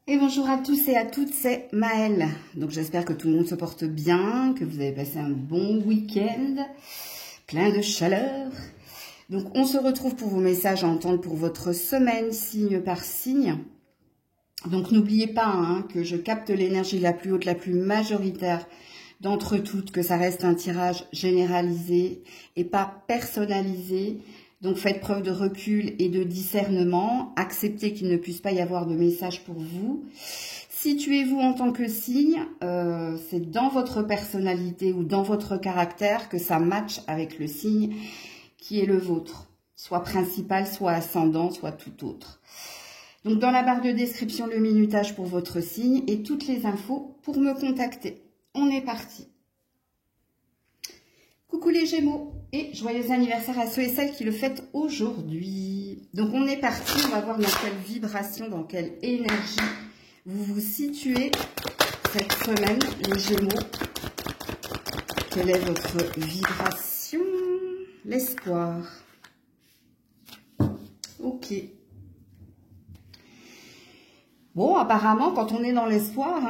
Et bonjour à tous et à toutes, c'est Maëlle. Donc j'espère que tout le monde se porte bien, que vous avez passé un bon week-end, plein de chaleur. Donc on se retrouve pour vos messages à entendre pour votre semaine, signe par signe. Donc n'oubliez pas que je capte l'énergie la plus haute, la plus majoritaire d'entre toutes, que ça reste un tirage généralisé et pas personnalisé. Donc faites preuve de recul et de discernement, acceptez qu'il ne puisse pas y avoir de message pour vous. Situez-vous en tant que signe, c'est dans votre personnalité ou dans votre caractère que ça matche avec le signe qui est le vôtre, soit principal, soit ascendant, soit tout autre. Donc dans la barre de description, le minutage pour votre signe et toutes les infos pour me contacter. On est parti. Coucou les Gémeaux et joyeux anniversaire à ceux et celles qui le fêtent aujourd'hui. Donc on est parti, on va voir dans quelle vibration, dans quelle énergie vous vous situez cette semaine les Gémeaux. Quelle est votre vibration? L'espoir. Ok. Bon, apparemment, quand on est dans l'espoir,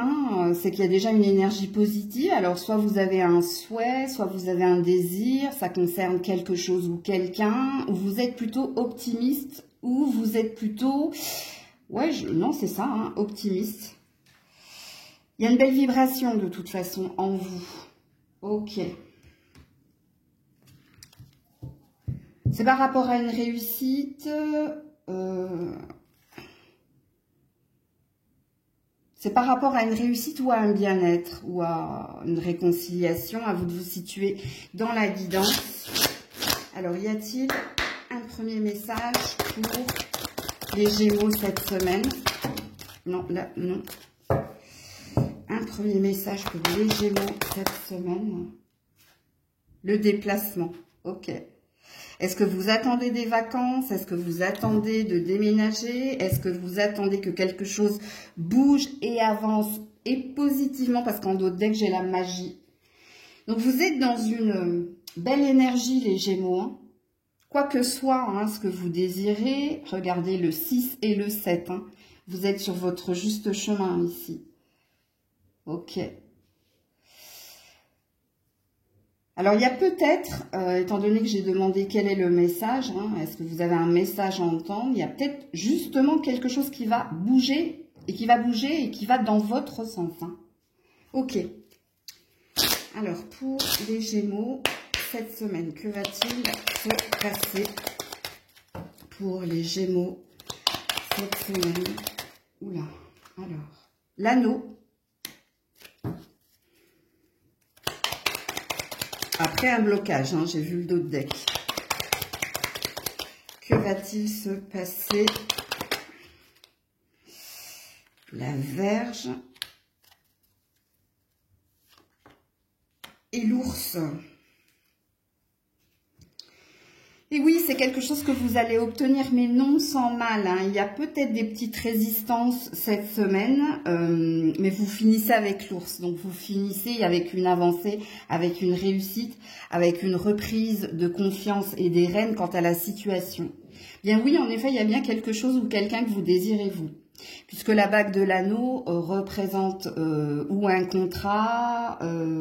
c'est qu'il y a déjà une énergie positive. Alors, soit vous avez un souhait, soit vous avez un désir, ça concerne quelque chose ou quelqu'un, ou vous êtes plutôt optimiste, ou vous êtes plutôt... Ouais, non, c'est ça, optimiste. Il y a une belle vibration, de toute façon, en vous. Ok. C'est par rapport à une réussite... C'est par rapport à une réussite ou à un bien-être ou à une réconciliation, à vous de vous situer dans la guidance. Alors, y a-t-il un premier message pour les Gémeaux cette semaine? Non, là, non. Un premier message pour les Gémeaux cette semaine. Le déplacement, ok. Est-ce que vous attendez des vacances? Est-ce que vous attendez de déménager? Est-ce que vous attendez que quelque chose bouge et avance et positivement? Parce qu'en d'autres decks, j'ai la magie. Donc, vous êtes dans une belle énergie, les Gémeaux. Quoi que soit ce que vous désirez, regardez le 6 et le 7. Vous êtes sur votre juste chemin ici. Ok. Alors, il y a peut-être, étant donné que j'ai demandé quel est le message, est-ce que vous avez un message à entendre? Il y a peut-être justement quelque chose qui va bouger et qui va dans votre sens. Ok. Alors, pour les Gémeaux, cette semaine, que va-t-il se passer pour les Gémeaux cette semaine? Oula, alors, l'anneau. Après un blocage, j'ai vu d'autres decks. Que va-t-il se passer? La Vierge et l'ours. Et oui, c'est quelque chose que vous allez obtenir, mais non sans mal. Il y a peut-être des petites résistances cette semaine, mais vous finissez avec l'ours. Donc, vous finissez avec une avancée, avec une réussite, avec une reprise de confiance et des rênes quant à la situation. Bien oui, en effet, il y a bien quelque chose ou quelqu'un que vous désirez, vous. Puisque la bague de l'anneau représente ou un contrat,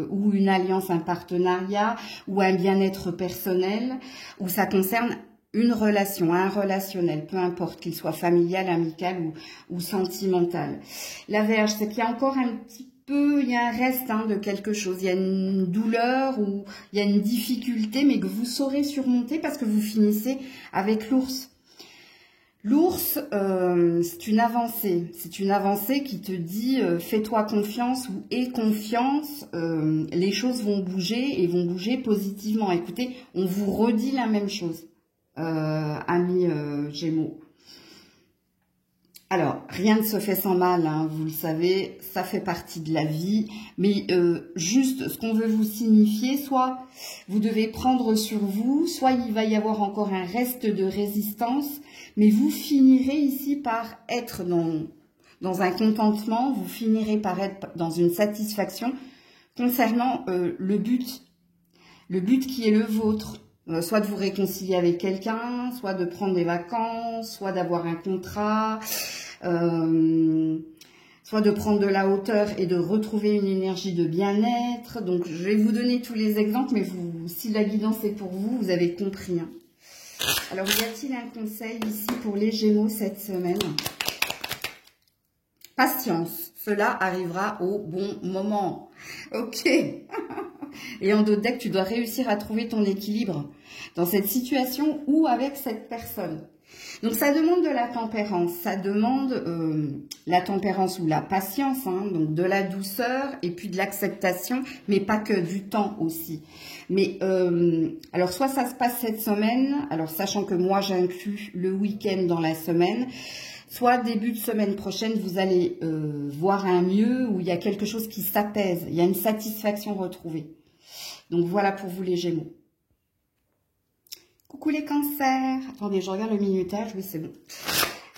ou une alliance, un partenariat, ou un bien-être personnel, ou ça concerne une relation, un relationnel, peu importe qu'il soit familial, amical ou sentimental. La Vierge, c'est qu'il y a encore un petit peu, il y a un reste de quelque chose, il y a une douleur ou il y a une difficulté, mais que vous saurez surmonter parce que vous finissez avec l'ours. L'ours, c'est une avancée qui te dit fais-toi confiance ou aie confiance, les choses vont bouger et vont bouger positivement. Écoutez, on vous redit la même chose, amis Gémeaux. Alors, rien ne se fait sans mal, vous le savez, ça fait partie de la vie, mais juste ce qu'on veut vous signifier, soit vous devez prendre sur vous, soit il va y avoir encore un reste de résistance, mais vous finirez ici par être dans un contentement, vous finirez par être dans une satisfaction concernant le but qui est le vôtre. Soit de vous réconcilier avec quelqu'un, soit de prendre des vacances, soit d'avoir un contrat. soit de prendre de la hauteur et de retrouver une énergie de bien-être. Donc, je vais vous donner tous les exemples, mais vous, si la guidance est pour vous, vous avez compris. Hein. Alors, y a-t-il un conseil ici pour les Gémeaux cette semaine? Patience, cela arrivera au bon moment. Ok. Et en dos de deck, tu dois réussir à trouver ton équilibre dans cette situation ou avec cette personne. Donc, ça demande de la tempérance. Ça demande la tempérance ou la patience, hein, donc de la douceur et puis de l'acceptation, mais pas que, du temps aussi. Mais, alors, soit ça se passe cette semaine, alors sachant que moi, j'inclus le week-end dans la semaine, soit début de semaine prochaine, vous allez voir un mieux où il y a quelque chose qui s'apaise, il y a une satisfaction retrouvée. Donc, voilà pour vous les Gémeaux. Coucou les cancers. Attendez, je regarde le minutage. Oui, c'est bon.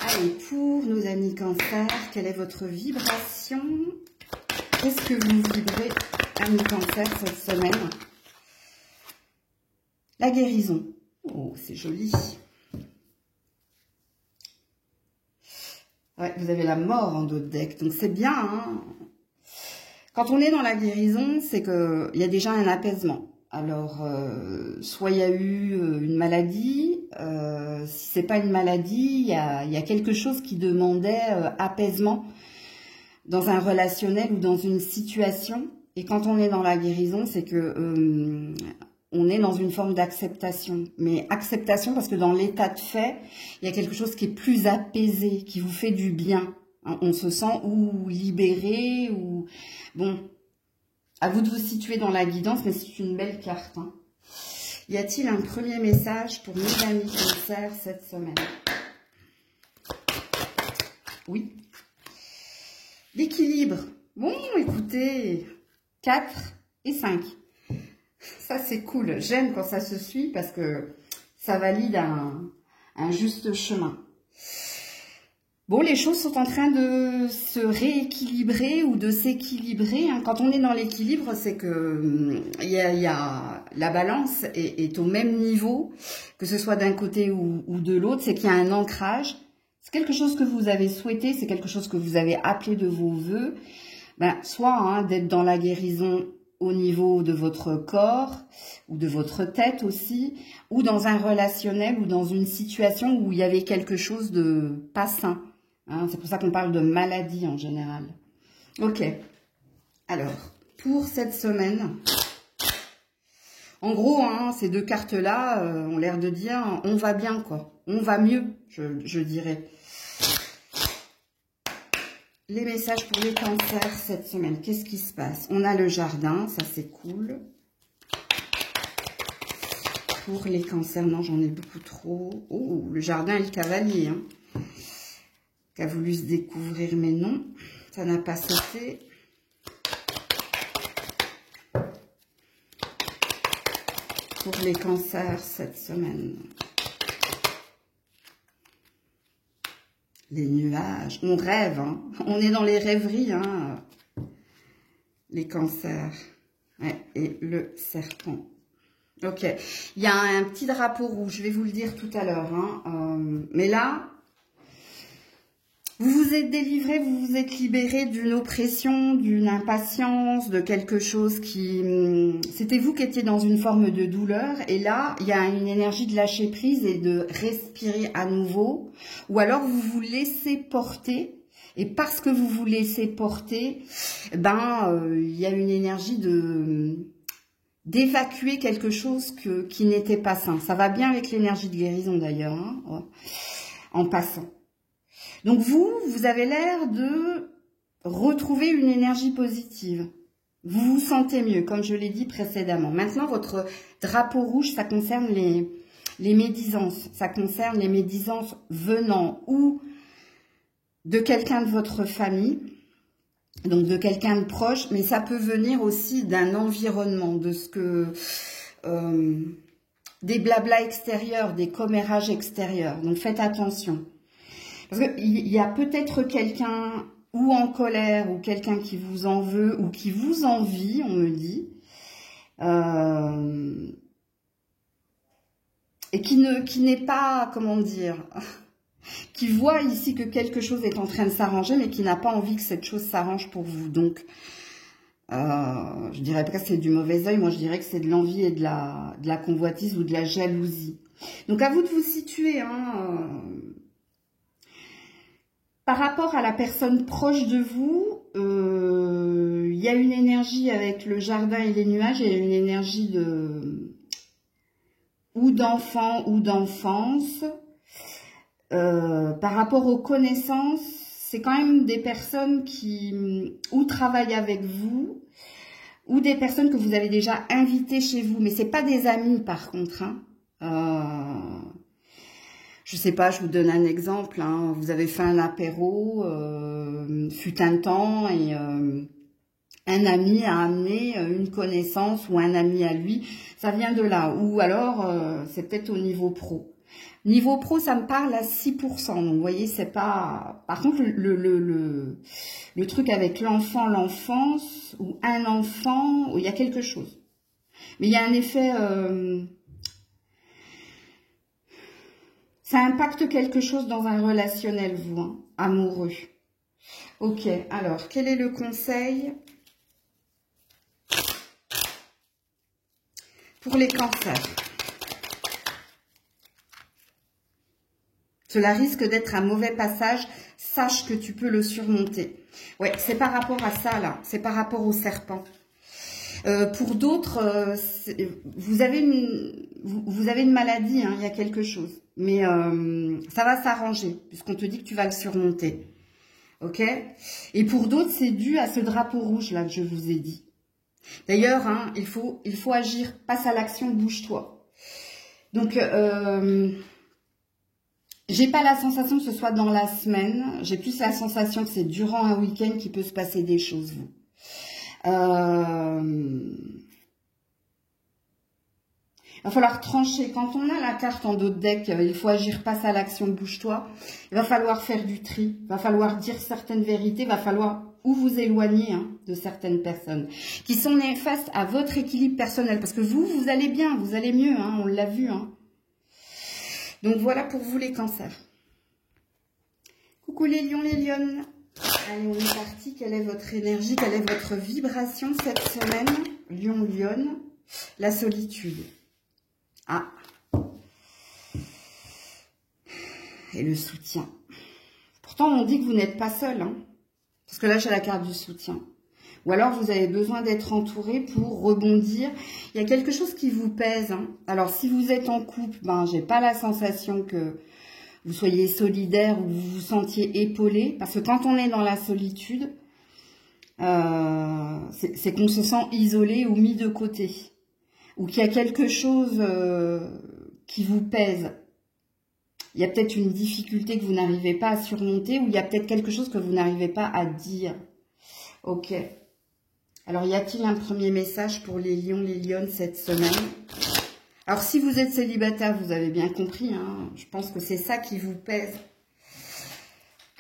Allez, pour nos amis cancers, quelle est votre vibration? Qu'est-ce que vous vibrez, amis cancers, cette semaine? La guérison. Oh, c'est joli. Ouais, vous avez la mort en dos de deck. Donc, c'est bien, hein. Quand on est dans la guérison, c'est qu'il y a déjà un apaisement. Alors, soit il y a eu une maladie, si c'est pas une maladie, il y a quelque chose qui demandait apaisement dans un relationnel ou dans une situation. Et quand on est dans la guérison, c'est que on est dans une forme d'acceptation. Mais acceptation parce que dans l'état de fait, il y a quelque chose qui est plus apaisé, qui vous fait du bien. Hein, on se sent ou libéré ou bon. À vous de vous situer dans la guidance, mais c'est une belle carte. Hein. Y a-t-il un premier message pour mes amis cancers cette semaine? Oui. L'équilibre. Bon, écoutez, 4 et 5. Ça, c'est cool. J'aime quand ça se suit parce que ça valide un juste chemin. Bon, les choses sont en train de se rééquilibrer ou de s'équilibrer. Hein. Quand on est dans l'équilibre, c'est que la balance est au même niveau, que ce soit d'un côté ou de l'autre. C'est qu'il y a un ancrage. C'est quelque chose que vous avez souhaité, c'est quelque chose que vous avez appelé de vos voeux. Ben, soit hein, d'être dans la guérison au niveau de votre corps ou de votre tête aussi, ou dans un relationnel ou dans une situation où il y avait quelque chose de pas sain. Hein, c'est pour ça qu'on parle de maladie en général. Ok. Alors, pour cette semaine, en gros, hein, ces deux cartes-là ont l'air de dire on va bien, quoi. On va mieux, je dirais. Les messages pour les cancers cette semaine, qu'est-ce qui se passe? On a le jardin, ça c'est cool. Pour les cancers, non, j'en ai beaucoup trop. Oh, le jardin et le cavalier, hein. Qui a voulu se découvrir, mais non, ça n'a pas sauté. Pour les cancers cette semaine. Les nuages, on rêve, hein. On est dans les rêveries, hein. Les cancers. Ouais, et le serpent. Ok, il y a un petit drapeau rouge, je vais vous le dire tout à l'heure. Hein. Mais là, vous vous êtes délivré, vous vous êtes libéré d'une oppression, d'une impatience, de quelque chose qui... C'était vous qui étiez dans une forme de douleur. Et là, il y a une énergie de lâcher prise et de respirer à nouveau. Ou alors, vous vous laissez porter. Et parce que vous vous laissez porter, il y a une énergie d'évacuer quelque chose qui n'était pas sain. Ça va bien avec l'énergie de guérison d'ailleurs, hein, ouais, en passant. Donc vous avez l'air de retrouver une énergie positive. Vous vous sentez mieux, comme je l'ai dit précédemment. Maintenant, votre drapeau rouge, ça concerne les médisances. Ça concerne les médisances venant ou de quelqu'un de votre famille, donc de quelqu'un de proche, mais ça peut venir aussi d'un environnement, de ce que... des blablas extérieurs, des commérages extérieurs. Donc faites attention. Parce qu'il y a peut-être quelqu'un ou en colère, ou quelqu'un qui vous en veut, ou qui vous envie, on me dit, et qui n'est pas, comment dire, qui voit ici que quelque chose est en train de s'arranger, mais qui n'a pas envie que cette chose s'arrange pour vous. Donc, je dirais pas que c'est du mauvais œil, moi je dirais que c'est de l'envie et de la convoitise ou de la jalousie. Donc, à vous de vous situer, hein, par rapport à la personne proche de vous, il y a une énergie avec le jardin et les nuages, il y a une énergie ou d'enfant ou d'enfance. Par rapport aux connaissances, c'est quand même des personnes qui ou travaillent avec vous, ou des personnes que vous avez déjà invitées chez vous, mais c'est pas des amis par contre. Hein. Je sais pas, je vous donne un exemple. Hein. Vous avez fait un apéro, fut un temps, et un ami a amené une connaissance ou un ami à lui. Ça vient de là. Ou alors, c'est peut-être au niveau pro. Niveau pro, ça me parle à 6%. Donc, vous voyez, c'est pas... Par contre, le truc avec l'enfant, l'enfance, ou un enfant, il y a quelque chose. Mais il y a un effet... ça impacte quelque chose dans un relationnel, vous, hein, amoureux. Ok, alors, quel est le conseil pour les cancers? Cela risque d'être un mauvais passage, sache que tu peux le surmonter. Ouais, c'est par rapport à ça, là. C'est par rapport au serpent. Pour d'autres, vous avez une maladie, hein, il y a quelque chose. Mais ça va s'arranger, puisqu'on te dit que tu vas le surmonter. Ok? Et pour d'autres, c'est dû à ce drapeau rouge, là, que je vous ai dit. D'ailleurs, hein, il faut agir. Passe à l'action, bouge-toi. Donc... j'ai pas la sensation que ce soit dans la semaine. J'ai plus la sensation que c'est durant un week-end qu'il peut se passer des choses, vous. Il va falloir trancher. Quand on a la carte en dos de deck, il faut agir, passe à l'action, bouge-toi. Il va falloir faire du tri. Il va falloir dire certaines vérités. Il va falloir ou vous éloigner, hein, de certaines personnes qui sont néfastes à votre équilibre personnel. Parce que vous allez bien, vous allez mieux, hein, on l'a vu, hein. Donc, voilà pour vous les cancers. Coucou les lions, les lionnes. Allez, on est parti. Quelle est votre énergie? Quelle est votre vibration cette semaine? Lion, lionne. La solitude. Ah. Et le soutien. Pourtant, on dit que vous n'êtes pas seul, hein. Parce que là, j'ai la carte du soutien. Ou alors, vous avez besoin d'être entouré pour rebondir. Il y a quelque chose qui vous pèse, hein. Alors, si vous êtes en couple, ben, j'ai pas la sensation que vous soyez solidaire ou vous vous sentiez épaulé. Parce que quand on est dans la solitude, c'est qu'on se sent isolé ou mis de côté. Ou qu'il y a quelque chose qui vous pèse. Il y a peut-être une difficulté que vous n'arrivez pas à surmonter. Ou il y a peut-être quelque chose que vous n'arrivez pas à dire. Ok. Alors, y a-t-il un premier message pour les lions, les lionnes cette semaine? Alors, si vous êtes célibataire, vous avez bien compris, hein, je pense que c'est ça qui vous pèse.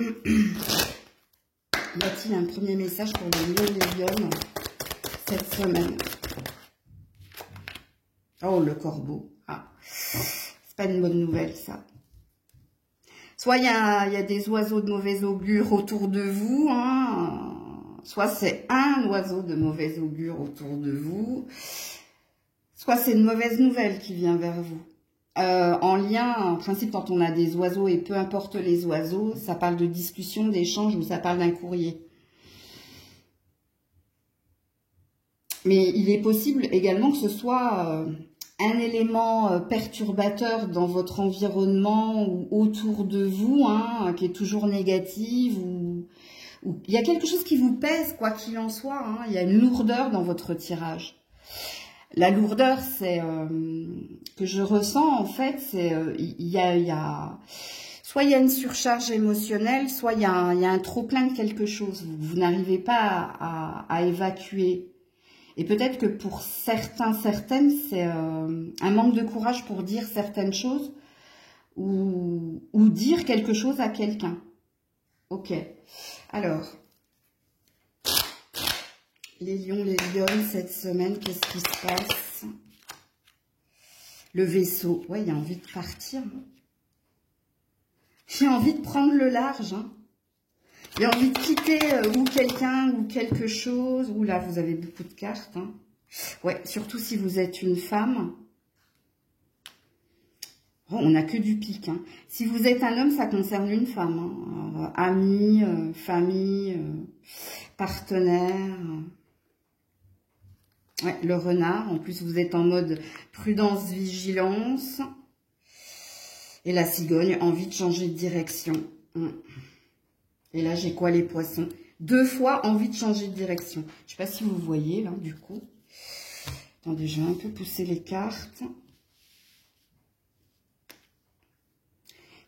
Y a-t-il un premier message pour les lions, les lionnes cette semaine? Oh, le corbeau. Ah, c'est pas une bonne nouvelle, ça. Soit il y a des oiseaux de mauvais augure autour de vous, hein, soit c'est un oiseau de mauvais augure autour de vous, soit c'est une mauvaise nouvelle qui vient vers vous. En lien, en principe, quand on a des oiseaux, et peu importe les oiseaux, ça parle de discussion, d'échange, ou ça parle d'un courrier. Mais il est possible également que ce soit un élément perturbateur dans votre environnement ou autour de vous, hein, qui est toujours négatif, ou il y a quelque chose qui vous pèse, quoi qu'il en soit, hein, il y a une lourdeur dans votre tirage. La lourdeur, c'est que je ressens, en fait, c'est soit il y a une surcharge émotionnelle, soit il y a un trop-plein de quelque chose. Vous n'arrivez pas à évacuer. Et peut-être que pour certains, certaines, c'est un manque de courage pour dire certaines choses ou dire quelque chose à quelqu'un. Ok. Alors, les lions, les lionnes, cette semaine, qu'est-ce qui se passe? Le vaisseau. Ouais, il y a envie de partir. J'ai envie de prendre le large. Hein. J'ai envie de quitter ou quelqu'un ou quelque chose. Ouh là, vous avez beaucoup de cartes. Hein. Ouais, surtout si vous êtes une femme. Oh, on n'a que du pic. Hein. Si vous êtes un homme, ça concerne une femme. Hein. Amis, famille, partenaire. Ouais, le renard. En plus, vous êtes en mode prudence, vigilance. Et la cigogne, envie de changer de direction. Et là, j'ai quoi, les poissons? 2 fois envie de changer de direction. Je ne sais pas si vous voyez, là, du coup. Attendez, je vais un peu pousser les cartes.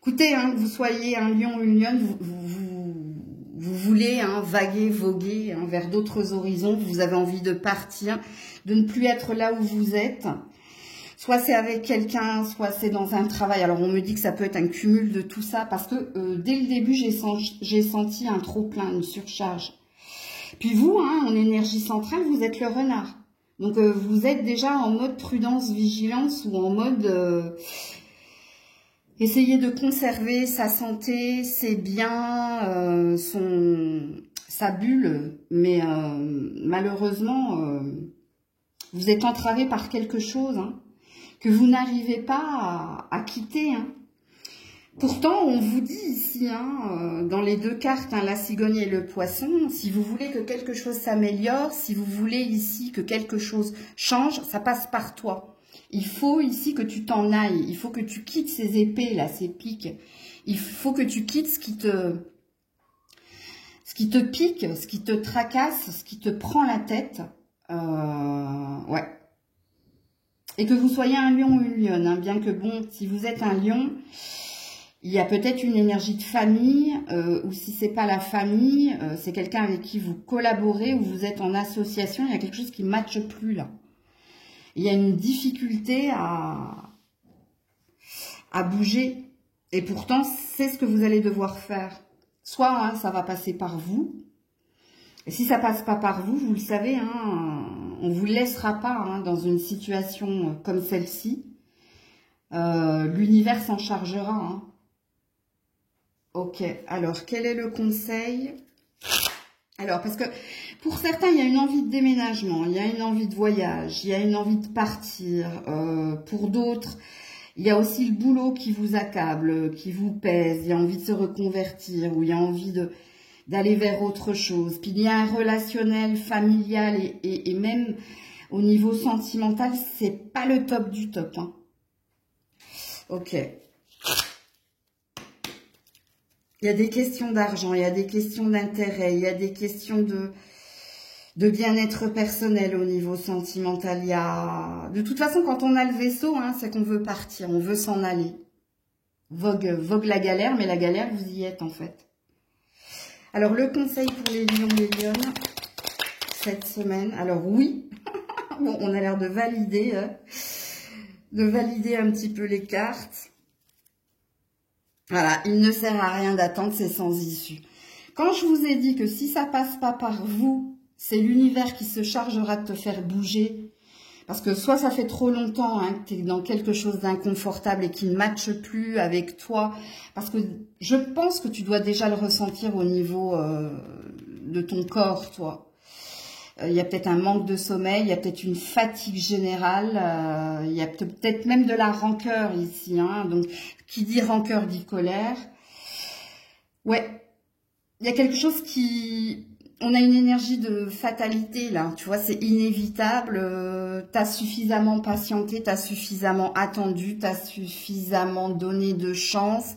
Écoutez, hein, que vous soyez un lion ou une lionne, vous voulez hein, vaguer, voguer hein, vers d'autres horizons. Vous avez envie de partir, de ne plus être là où vous êtes. Soit c'est avec quelqu'un, soit c'est dans un travail. Alors, on me dit que ça peut être un cumul de tout ça parce que dès le début, j'ai senti un trop-plein, une surcharge. Puis vous, hein, en énergie centrale, vous êtes le renard. Donc, vous êtes déjà en mode prudence, vigilance ou en mode... essayer de conserver sa santé, ses biens, sa bulle. Mais malheureusement, vous êtes entravé par quelque chose, hein, que vous n'arrivez pas à quitter. Hein. Pourtant, on vous dit ici, hein, dans les 2 cartes, hein, la cigogne et le poisson, si vous voulez que quelque chose s'améliore, si vous voulez ici que quelque chose change, ça passe par toi. Il faut ici que tu t'en ailles, il faut que tu quittes ces épées, là, ces piques. Il faut que tu quittes ce qui te pique, ce qui te tracasse, ce qui te prend la tête. Ouais. Et que vous soyez un lion ou une lionne, hein, bien que bon, si vous êtes un lion, il y a peut-être une énergie de famille, ou si c'est pas la famille, c'est quelqu'un avec qui vous collaborez, ou vous êtes en association, il y a quelque chose qui ne matche plus là. Il y a une difficulté à bouger, et pourtant c'est ce que vous allez devoir faire. Soit hein, ça va passer par vous, et si ça passe pas par vous, vous le savez, hein, on vous laissera pas hein, dans une situation comme celle-ci. L'univers s'en chargera. Hein. Ok, alors quel est le conseil? Alors, parce que pour certains, il y a une envie de déménagement, il y a une envie de voyage, il y a une envie de partir. Pour d'autres, il y a aussi le boulot qui vous accable, qui vous pèse, il y a envie de se reconvertir, ou il y a envie d'aller vers autre chose. Puis il y a un relationnel, familial et même au niveau sentimental, c'est pas le top du top. Hein. Ok. Il y a des questions d'argent, il y a des questions d'intérêt, il y a des questions de bien-être personnel au niveau sentimental. Il y a... De toute façon, quand on a le vaisseau, hein, c'est qu'on veut partir, on veut s'en aller. Vogue la galère, mais la galère, vous y êtes en fait. Alors, le conseil pour les lions et les lionnes, cette semaine. Alors, oui, bon, on a l'air de valider un petit peu les cartes. Voilà, il ne sert à rien d'attendre, c'est sans issue. Quand je vous ai dit que si ça passe pas par vous, c'est l'univers qui se chargera de te faire bouger. Parce que soit ça fait trop longtemps hein, que tu es dans quelque chose d'inconfortable et qui ne matche plus avec toi. Parce que je pense que tu dois déjà le ressentir au niveau de ton corps, toi. Il y a peut-être un manque de sommeil, il y a peut-être une fatigue générale, il y a peut-être même de la rancœur ici. Hein, donc, qui dit rancœur dit colère. Ouais, il y a quelque chose qui... On a une énergie de fatalité là, tu vois, c'est inévitable. T'as suffisamment patienté, t'as suffisamment attendu, t'as suffisamment donné de chance.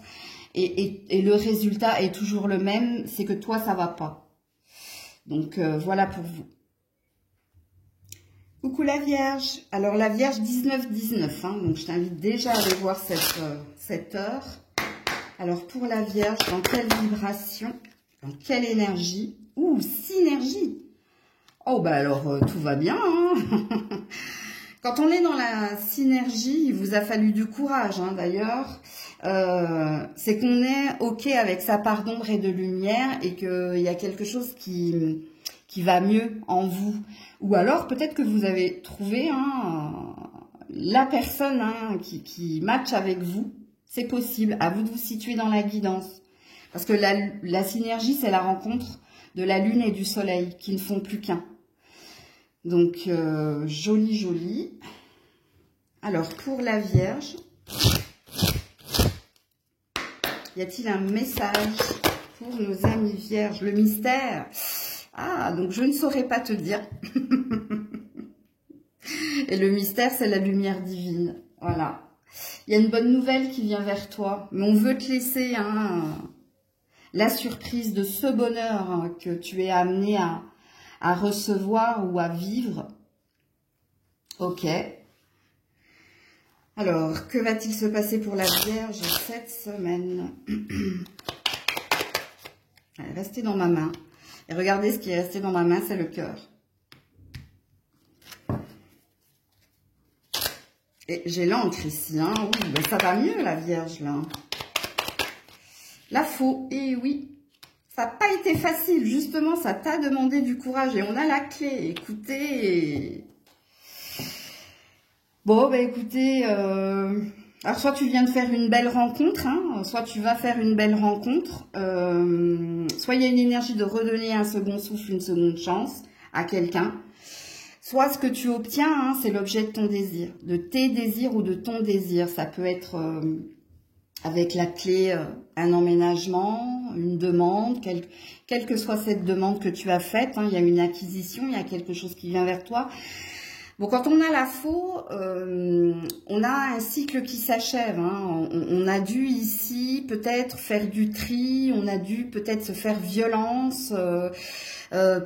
Et le résultat est toujours le même, c'est que toi, ça va pas. Donc, voilà pour vous. Coucou la Vierge. Alors la Vierge 19-19, hein, donc je t'invite déjà à aller voir cette heure. Alors pour la Vierge, dans quelle vibration, dans quelle énergie? Ouh, synergie. Oh bah alors tout va bien. Hein. Quand on est dans la synergie, il vous a fallu du courage hein, d'ailleurs. C'est qu'on est ok avec sa part d'ombre et de lumière et qu'il y a quelque chose qui va mieux en vous. Ou alors, peut-être que vous avez trouvé hein, la personne hein, qui match avec vous. C'est possible. À vous de vous situer dans la guidance. Parce que la synergie, c'est la rencontre de la Lune et du Soleil, qui ne font plus qu'un. Donc, joli, joli. Alors, pour la Vierge, y a-t-il un message pour nos amis Vierges? Le mystère. Ah, donc je ne saurais pas te dire. Et le mystère, c'est la lumière divine. Voilà. Il y a une bonne nouvelle qui vient vers toi. Mais on veut te laisser la surprise de ce bonheur que tu es amené à recevoir ou à vivre. Ok. Alors, que va-t-il se passer pour la Vierge cette semaine? Allez, restez dans ma main. Et regardez, ce qui est resté dans ma main, c'est le cœur. Et j'ai l'encre ici, hein. Ouh, ben ça va mieux, la Vierge, là. La faux, et oui. Ça n'a pas été facile, justement, ça t'a demandé du courage. Et on a la clé, écoutez. Bon, ben écoutez, alors soit tu viens de faire une belle rencontre, hein, soit tu vas faire une belle rencontre, soit il y a une énergie de redonner un second souffle, une seconde chance à quelqu'un. Soit ce que tu obtiens, hein, c'est l'objet de ton désir, de tes désirs ou de ton désir. Ça peut être avec la clé un emménagement, une demande, quelle que soit cette demande que tu as faite. Hein, il y a une acquisition, il y a quelque chose qui vient vers toi. Bon, quand on a la faux, on a un cycle qui s'achève. Hein. On a dû ici peut-être faire du tri, on a dû peut-être se faire violence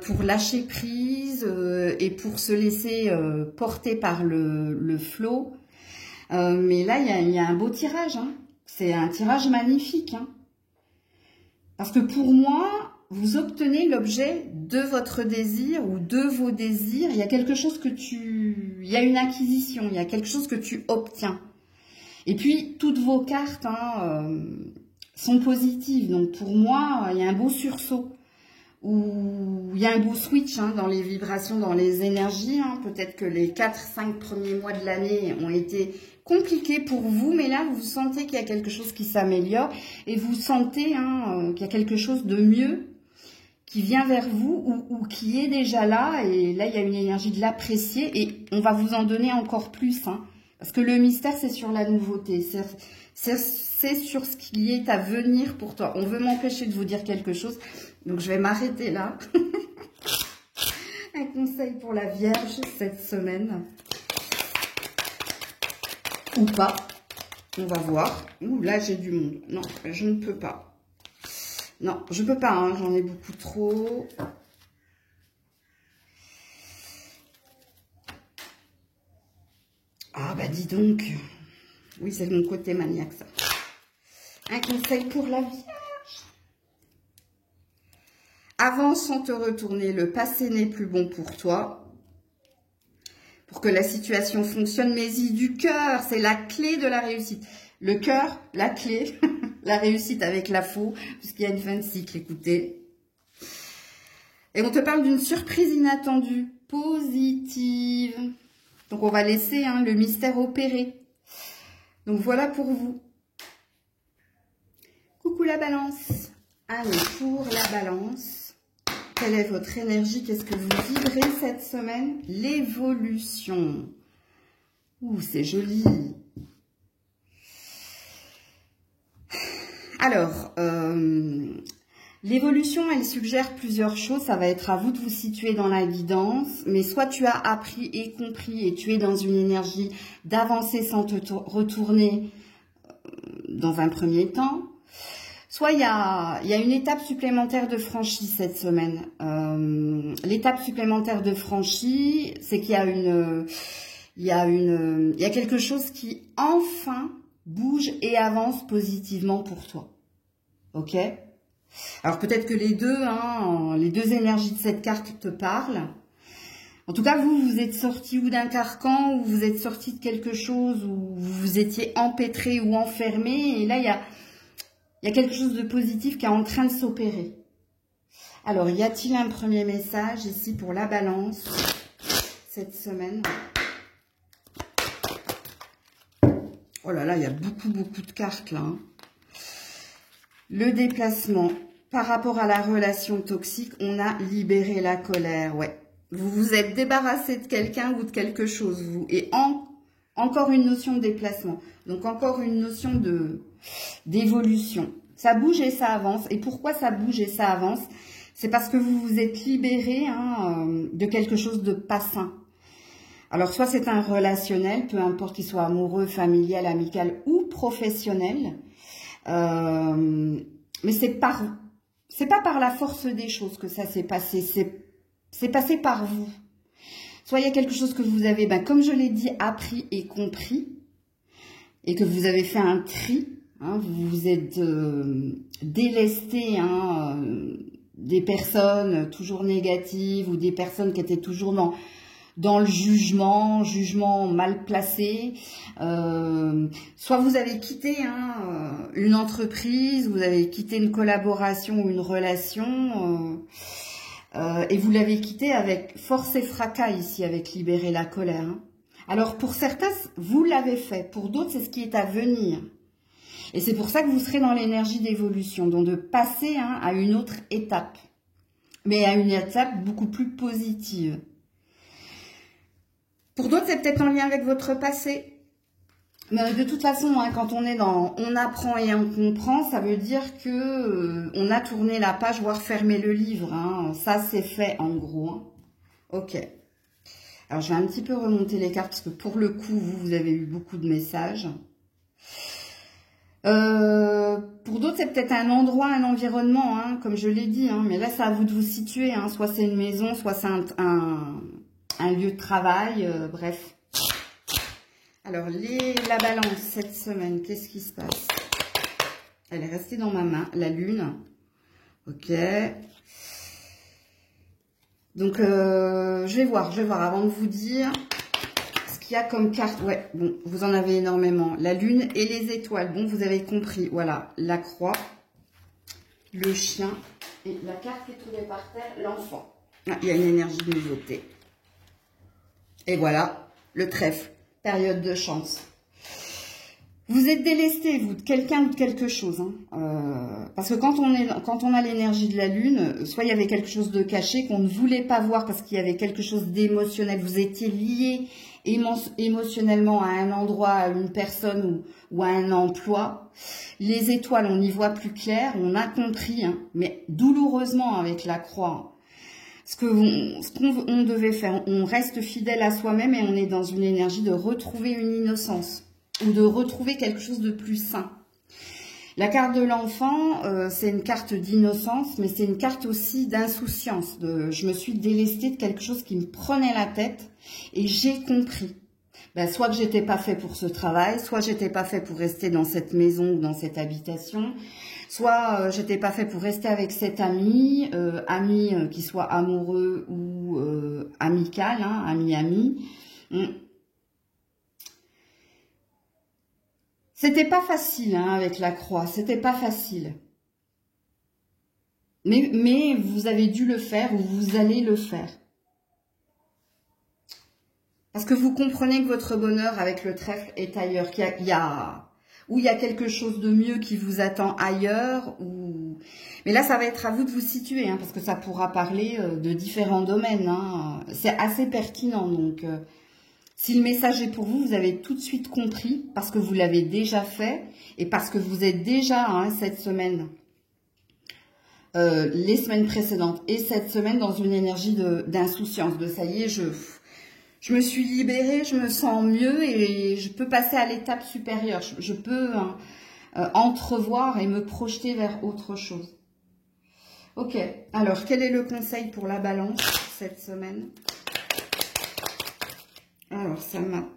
pour lâcher prise et pour se laisser porter par le flot. Mais là, il y a un beau tirage. Hein. C'est un tirage magnifique. Hein. Parce que pour moi, vous obtenez l'objet de votre désir ou de vos désirs. Il y a quelque chose il y a une acquisition, il y a quelque chose que tu obtiens. Et puis, toutes vos cartes sont positives. Donc, pour moi, il y a un beau sursaut. Ou il y a un beau switch dans les vibrations, dans les énergies. Peut-être que les 4-5 premiers mois de l'année ont été compliqués pour vous, mais là, vous sentez qu'il y a quelque chose qui s'améliore et vous sentez qu'il y a quelque chose de mieux qui vient vers vous ou qui est déjà là. Et là, il y a une énergie de l'apprécier et on va vous en donner encore plus. Parce que le mystère, c'est sur la nouveauté. C'est sur ce qui est à venir pour toi. On veut m'empêcher de vous dire quelque chose. Donc, je vais m'arrêter là. Un conseil pour la Vierge cette semaine. Ou pas. On va voir. Ouh, là, j'ai du monde. Non, je ne peux pas. Non, je peux pas. J'en ai beaucoup trop. Ah, bah dis donc. Oui, c'est de mon côté maniaque, ça. Un conseil pour la Vierge. Avance sans te retourner, le passé n'est plus bon pour toi. Pour que la situation fonctionne, mais y du cœur, c'est la clé de la réussite. Le cœur, la clé, la réussite avec la faux, puisqu'il y a une fin de cycle, écoutez. Et on te parle d'une surprise inattendue, positive. Donc on va laisser le mystère opérer. Donc voilà pour vous. Coucou la Balance. Allez, pour la Balance, quelle est votre énergie? Qu'est-ce que vous vibrez cette semaine? L'évolution. Ouh, c'est joli. Alors, l'évolution, elle suggère plusieurs choses. Ça va être à vous de vous situer dans la guidance. Mais soit tu as appris et compris et tu es dans une énergie d'avancer sans te retourner dans un premier temps. Soit il y a une étape supplémentaire de franchie cette semaine. L'étape supplémentaire de franchie, c'est qu'il y a quelque chose qui enfin bouge et avance positivement pour toi. Ok? Alors peut-être que les deux énergies de cette carte te parlent. En tout cas, vous êtes sorti ou d'un carcan, ou vous êtes sorti de quelque chose, où vous vous étiez empêtré ou enfermé. Et là, il y a quelque chose de positif qui est en train de s'opérer. Alors, y a-t-il un premier message ici pour la Balance cette semaine? Oh là là, il y a beaucoup de cartes là. Hein. Le déplacement. Par rapport à la relation toxique, on a libéré la colère, ouais. Vous vous êtes débarrassé de quelqu'un ou de quelque chose, vous. Et encore une notion de déplacement. Donc, encore une notion d'évolution. Ça bouge et ça avance. Et pourquoi ça bouge et ça avance? C'est parce que vous vous êtes libéré de quelque chose de pas sain. Alors, soit c'est un relationnel, peu importe qu'il soit amoureux, familial, amical ou professionnel. Mais c'est pas par la force des choses que ça s'est passé. C'est passé par vous. Soit il y a quelque chose que vous avez, comme je l'ai dit, appris et compris. Et que vous avez fait un tri. Hein, vous vous êtes délesté des personnes toujours négatives ou des personnes qui étaient toujours dans le jugement mal placé. Soit vous avez quitté une entreprise, vous avez quitté une collaboration ou une relation et vous l'avez quitté avec force et fracas ici, avec libérer la colère. Hein. Alors pour certains, vous l'avez fait. Pour d'autres, c'est ce qui est à venir. Et c'est pour ça que vous serez dans l'énergie d'évolution, donc de passer à une autre étape. Mais à une étape beaucoup plus positive. Pour d'autres, c'est peut-être en lien avec votre passé. Mais de toute façon, quand on est on apprend et on comprend, ça veut dire que on a tourné la page, voire fermé le livre. Hein. Ça, c'est fait en gros. Hein. Ok. Alors, je vais un petit peu remonter les cartes parce que pour le coup, vous avez eu beaucoup de messages. Pour d'autres, c'est peut-être un endroit, un environnement, comme je l'ai dit. Mais là, c'est à vous de vous situer. Soit c'est une maison, soit c'est un lieu de travail, bref. Alors, la balance cette semaine, qu'est-ce qui se passe? Elle est restée dans ma main, la lune. Ok. Donc, je vais voir avant de vous dire ce qu'il y a comme carte. Ouais, bon, vous en avez énormément. La lune et les étoiles. Bon, vous avez compris. Voilà, la croix, le chien et la carte qui est tombée par terre, l'enfant. Ah, il y a une énergie de nouveauté. Et voilà, le trèfle, période de chance. Vous êtes délesté, vous, de quelqu'un ou de quelque chose. Parce que quand on a l'énergie de la lune, soit il y avait quelque chose de caché qu'on ne voulait pas voir parce qu'il y avait quelque chose d'émotionnel. Vous étiez lié émotionnellement à un endroit, à une personne ou à un emploi. Les étoiles, on y voit plus clair, on a compris, mais douloureusement avec la croix. Ce qu'on devait faire, on reste fidèle à soi-même et on est dans une énergie de retrouver une innocence ou de retrouver quelque chose de plus sain. La carte de l'enfant, c'est une carte d'innocence, mais c'est une carte aussi d'insouciance. Je me suis délestée de quelque chose qui me prenait la tête et j'ai compris. Soit que j'étais pas fait pour ce travail, soit j'étais pas fait pour rester dans cette maison ou dans cette habitation, soit j'étais pas fait pour rester avec cet ami, qui soit amoureux ou amical, ami. C'était pas facile avec la croix, c'était pas facile. Mais vous avez dû le faire ou vous allez le faire. Parce que vous comprenez que votre bonheur avec le trèfle est ailleurs, il y a quelque chose de mieux qui vous attend ailleurs. Mais là, ça va être à vous de vous situer, parce que ça pourra parler de différents domaines. C'est assez pertinent, donc si le message est pour vous, vous avez tout de suite compris, parce que vous l'avez déjà fait, et parce que vous êtes déjà, cette semaine, les semaines précédentes, et cette semaine dans une énergie d'insouciance, de ça y est, je me suis libérée, je me sens mieux et je peux passer à l'étape supérieure. Je peux entrevoir et me projeter vers autre chose. Ok, alors quel est le conseil pour la balance cette semaine? Alors, ça m'a...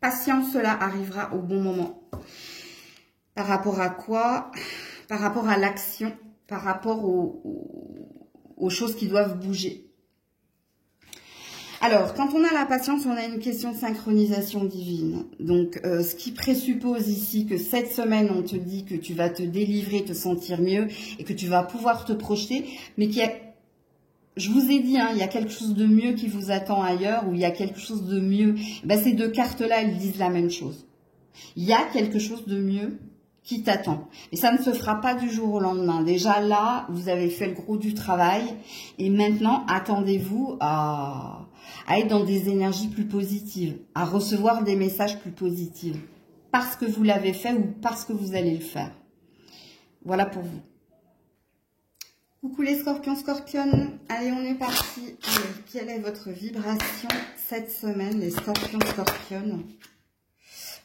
Patience, cela arrivera au bon moment. Par rapport à quoi? Par rapport à l'action, par rapport aux choses qui doivent bouger. Alors, quand on a la patience, on a une question de synchronisation divine. Donc, ce qui présuppose ici que cette semaine, on te dit que tu vas te délivrer, te sentir mieux et que tu vas pouvoir te projeter, mais qu'il y a... Je vous ai dit, il y a quelque chose de mieux qui vous attend ailleurs ou il y a quelque chose de mieux. Ces deux cartes-là, elles disent la même chose. Il y a quelque chose de mieux qui t'attend. Et ça ne se fera pas du jour au lendemain. Déjà là, vous avez fait le gros du travail. Et maintenant, attendez-vous à être dans des énergies plus positives, à recevoir des messages plus positifs. Parce que vous l'avez fait ou parce que vous allez le faire. Voilà pour vous. Coucou les scorpions, scorpionnes. Allez, on est parti. Allez, quelle est votre vibration cette semaine, les scorpions, scorpionnes?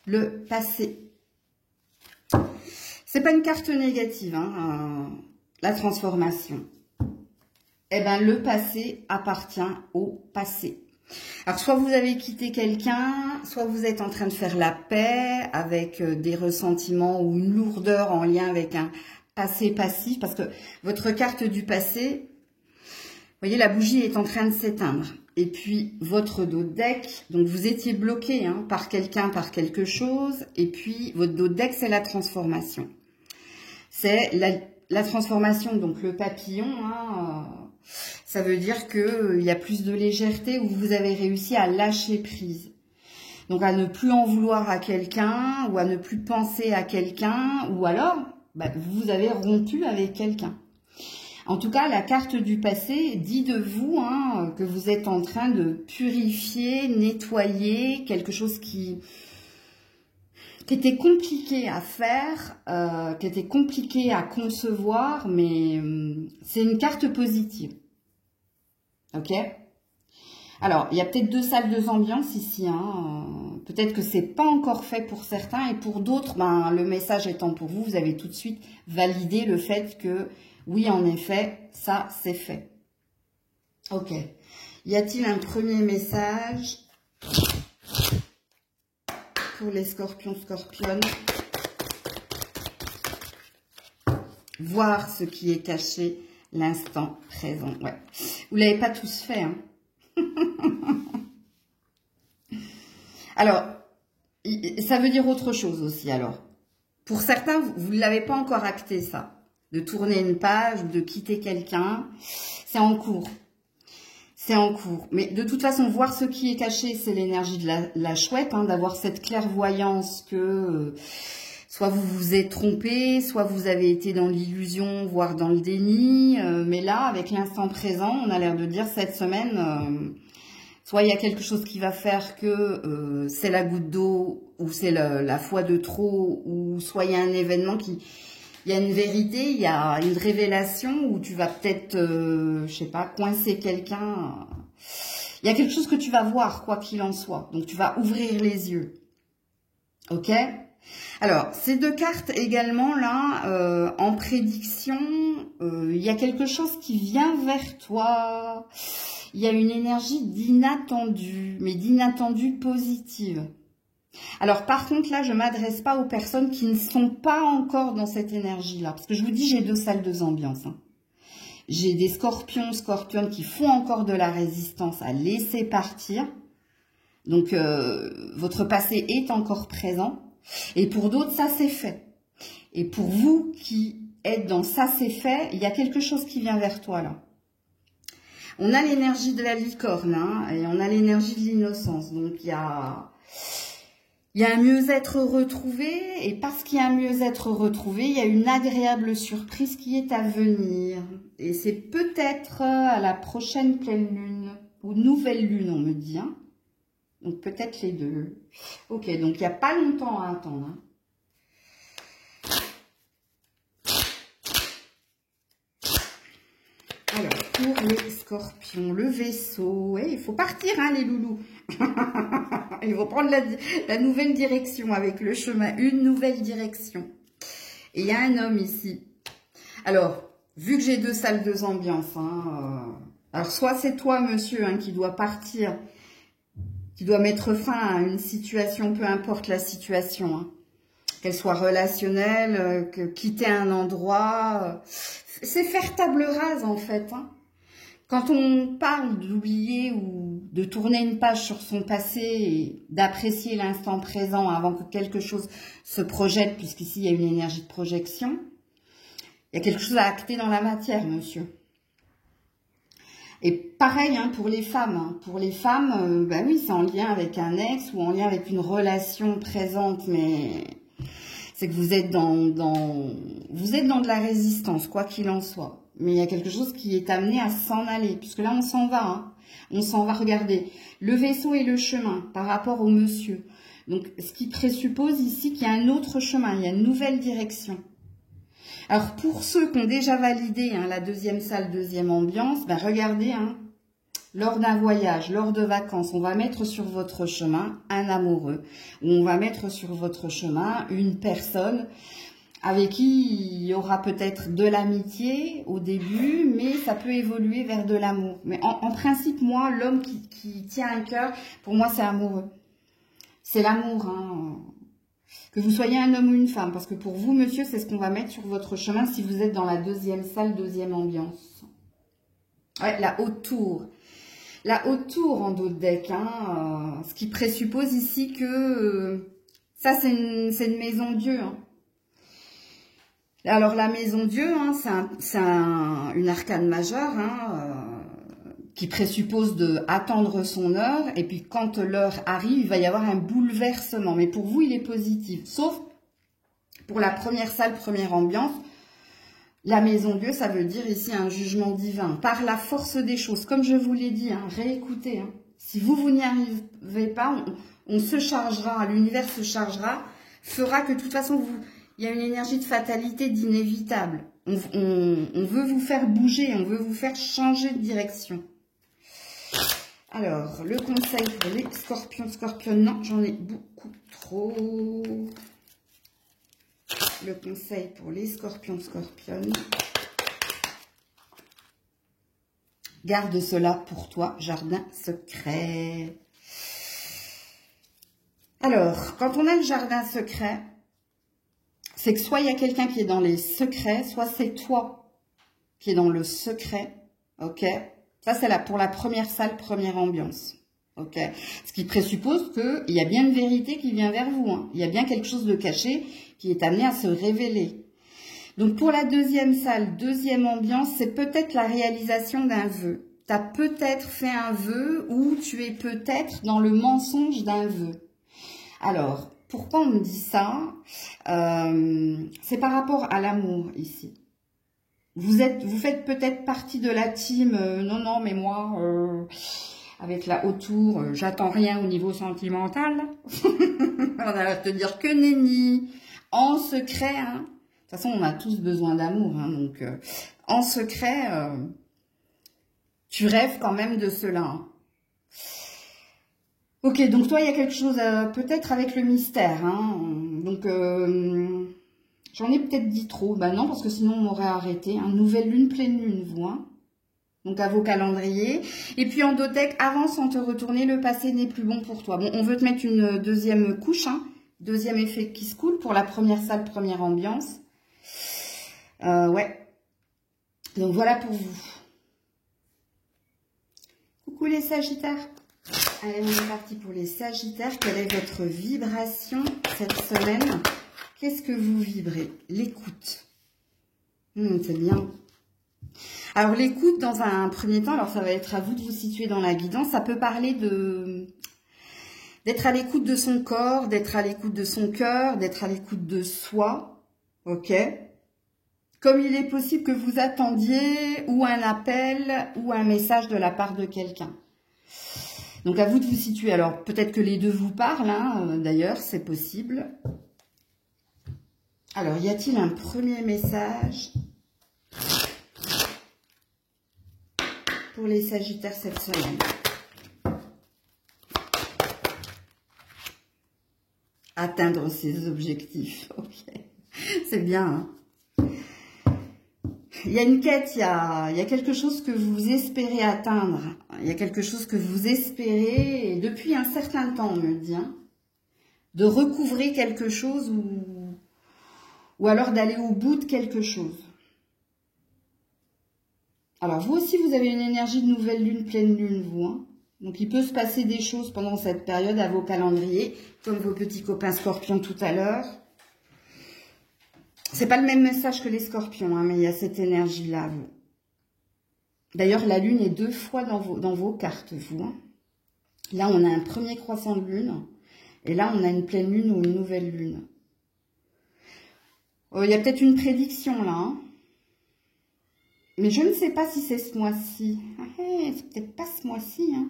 Le passé. C'est pas une carte négative, hein, la transformation. Eh bien, le passé appartient au passé. Alors, soit vous avez quitté quelqu'un, soit vous êtes en train de faire la paix avec des ressentiments ou une lourdeur en lien avec un passé passif, parce que votre carte du passé, vous voyez, la bougie est en train de s'éteindre. Et puis, votre dos de deck, donc vous étiez bloqué hein, par quelqu'un, par quelque chose, et puis votre dos de deck, c'est la transformation. C'est la transformation, donc le papillon, hein, ça veut dire qu'il y a plus de légèreté, où vous avez réussi à lâcher prise. Donc à ne plus en vouloir à quelqu'un, ou à ne plus penser à quelqu'un, ou alors, vous avez rompu avec quelqu'un. En tout cas, la carte du passé dit de vous hein, que vous êtes en train de purifier, nettoyer quelque chose qui était compliqué à faire, qui était compliqué à concevoir, mais c'est une carte positive. Ok? Alors, il y a peut-être 2 salles, 2 ambiances ici. Hein. Peut-être que c'est pas encore fait pour certains et pour d'autres, le message étant pour vous, vous avez tout de suite validé le fait que, oui, en effet, ça, c'est fait. Ok. Y a-t-il un premier message pour les scorpions, scorpionnes? Voir ce qui est caché l'instant présent. Ouais. Vous ne l'avez pas tous fait, hein. Alors, ça veut dire autre chose aussi, alors. Pour certains, vous ne l'avez pas encore acté, ça. De tourner une page ou de quitter quelqu'un, c'est en cours. C'est en cours. Mais de toute façon, voir ce qui est caché, c'est l'énergie de la chouette, hein, d'avoir cette clairvoyance que soit vous vous êtes trompé, soit vous avez été dans l'illusion, voire dans le déni. Mais là, avec l'instant présent, on a l'air de dire cette semaine, soit il y a quelque chose qui va faire que c'est la goutte d'eau ou c'est la fois de trop, ou soit il y a un événement qui... Il y a une vérité, il y a une révélation où tu vas peut-être, je sais pas, coincer quelqu'un. Il y a quelque chose que tu vas voir, quoi qu'il en soit. Donc, tu vas ouvrir les yeux. Ok? Alors, ces 2 cartes également, là, en prédiction, il y a quelque chose qui vient vers toi. Il y a une énergie d'inattendu, mais d'inattendu positive. Alors, par contre, là, je ne m'adresse pas aux personnes qui ne sont pas encore dans cette énergie-là. Parce que je vous dis, j'ai 2 salles, 2 ambiances. Hein. J'ai des scorpions, scorpionnes qui font encore de la résistance à laisser partir. Donc, votre passé est encore présent. Et pour d'autres, ça, c'est fait. Et pour vous qui êtes dans ça, c'est fait, il y a quelque chose qui vient vers toi, là. On a l'énergie de la licorne, hein, et on a l'énergie de l'innocence. Donc, il y a un mieux-être retrouvé, et parce qu'il y a un mieux-être retrouvé, il y a une agréable surprise qui est à venir. Et c'est peut-être à la prochaine pleine lune, ou nouvelle lune, on me dit. Hein. Donc peut-être les 2. Ok, donc il n'y a pas longtemps à attendre. Hein. Alors, pour les scorpions, le vaisseau, ouais, il faut partir, hein, les loulous. Il faut prendre la nouvelle direction avec le chemin, une nouvelle direction. Et il y a un homme ici. Alors, vu que j'ai 2 salles, 2 ambiances, hein, alors soit c'est toi, monsieur, hein, qui doit partir, qui doit mettre fin à une situation, peu importe la situation, hein, qu'elle soit relationnelle, quitter un endroit, c'est faire table rase en fait. Hein. Quand on parle d'oublier ou de tourner une page sur son passé et d'apprécier l'instant présent avant que quelque chose se projette, puisqu'ici il y a une énergie de projection, il y a quelque chose à acter dans la matière, monsieur. Et pareil hein, pour les femmes. Hein. Pour les femmes, ben oui, c'est en lien avec un ex ou en lien avec une relation présente, mais c'est que vous êtes vous êtes dans de la résistance, quoi qu'il en soit. Mais il y a quelque chose qui est amené à s'en aller, puisque là on s'en va. Hein. On s'en va, regardez, le vaisseau et le chemin par rapport au monsieur. Donc, ce qui présuppose ici qu'il y a un autre chemin, il y a une nouvelle direction. Alors, pour ceux qui ont déjà validé hein, la deuxième salle, deuxième ambiance, ben regardez, hein, lors d'un voyage, lors de vacances, on va mettre sur votre chemin un amoureux. Ou on va mettre sur votre chemin une personne avec qui il y aura peut-être de l'amitié au début, mais ça peut évoluer vers de l'amour. Mais en principe, moi, l'homme qui tient un cœur, pour moi, c'est amoureux. C'est l'amour, hein. Que vous soyez un homme ou une femme, parce que pour vous, monsieur, c'est ce qu'on va mettre sur votre chemin si vous êtes dans la deuxième salle, deuxième ambiance. Ouais, la haute tour. La haute tour en dos de deck, hein, ce qui présuppose ici que ça, c'est une maison Dieu. Hein. Alors, la maison Dieu, hein, c'est une arcane majeure, hein, qui présuppose de attendre son heure, et puis quand l'heure arrive, il va y avoir un bouleversement. Mais pour vous, il est positif. Sauf pour la première salle, première ambiance, la maison Dieu, ça veut dire ici un jugement divin. Par la force des choses, comme je vous l'ai dit, hein, réécoutez. Hein. Si vous n'y arrivez pas, on se chargera, l'univers se chargera, fera que de toute façon, il y a une énergie de fatalité, d'inévitable. On veut vous faire bouger, on veut vous faire changer de direction. Alors, le conseil pour les scorpions, non, j'en ai beaucoup trop. Le conseil pour les scorpions, garde cela pour toi, jardin secret. Alors, quand on a le jardin secret, c'est que soit il y a quelqu'un qui est dans les secrets, soit c'est toi qui est dans le secret, ok? Ça, c'est pour la première salle, première ambiance. Ok. Ce qui présuppose qu'il y a bien une vérité qui vient vers vous. Hein. Il y a bien quelque chose de caché qui est amené à se révéler. Donc, pour la deuxième salle, deuxième ambiance, c'est peut-être la réalisation d'un vœu. Tu as peut-être fait un vœu ou tu es peut-être dans le mensonge d'un vœu. Alors, pourquoi on me dit ça? C'est par rapport à l'amour ici. Vous faites peut-être partie de la team non, mais moi, avec la haute tour, j'attends rien au niveau sentimental. On va te dire que nenni, en secret. Hein. De toute façon, on a tous besoin d'amour. Hein, donc, en secret, tu rêves quand même de cela. Hein. Ok, donc toi, il y a quelque chose peut-être avec le mystère. Hein. Donc, j'en ai peut-être dit trop. Ben non, parce que sinon, on m'aurait arrêté. Hein. Nouvelle lune, pleine lune, vous. Hein. Donc, à vos calendriers. Et puis, en dodec, avance sans te retourner. Le passé n'est plus bon pour toi. Bon, on veut te mettre une deuxième couche. Hein. Deuxième effet qui se coule pour la première salle, première ambiance. Ouais. Donc, voilà pour vous. Coucou les Sagittaires. Allez, on est parti pour les Sagittaires. Quelle est votre vibration cette semaine? Qu'est-ce que vous vibrez? L'écoute. C'est bien. Alors, l'écoute, dans un premier temps, alors ça va être à vous de vous situer dans la guidance. Ça peut parler d'être à l'écoute de son corps, d'être à l'écoute de son cœur, d'être à l'écoute de soi. Ok? Comme il est possible que vous attendiez ou un appel ou un message de la part de quelqu'un. Donc, à vous de vous situer. Alors, peut-être que les deux vous parlent, hein, d'ailleurs, c'est possible. Alors, y a-t-il un premier message pour les Sagittaires cette semaine? Atteindre ses objectifs. Ok. C'est bien, hein. Il y a une quête, il y a quelque chose que vous espérez atteindre. Il y a quelque chose que vous espérez, et depuis un certain temps, on me dit, hein, de recouvrer quelque chose ou alors d'aller au bout de quelque chose. Alors, vous aussi, vous avez une énergie de nouvelle lune, pleine lune, vous. Hein. Donc, il peut se passer des choses pendant cette période à vos calendriers, comme vos petits copains scorpions tout à l'heure. C'est pas le même message que les scorpions, hein, mais il y a cette énergie-là, vous. D'ailleurs, la lune est 2 fois dans vos cartes, vous. Hein. Là, on a un premier croissant de lune. Et là, on a une pleine lune ou une nouvelle lune. Il y a peut-être une prédiction, là. Hein. Mais je ne sais pas si c'est ce mois-ci. Ah, c'est peut-être pas ce mois-ci, hein.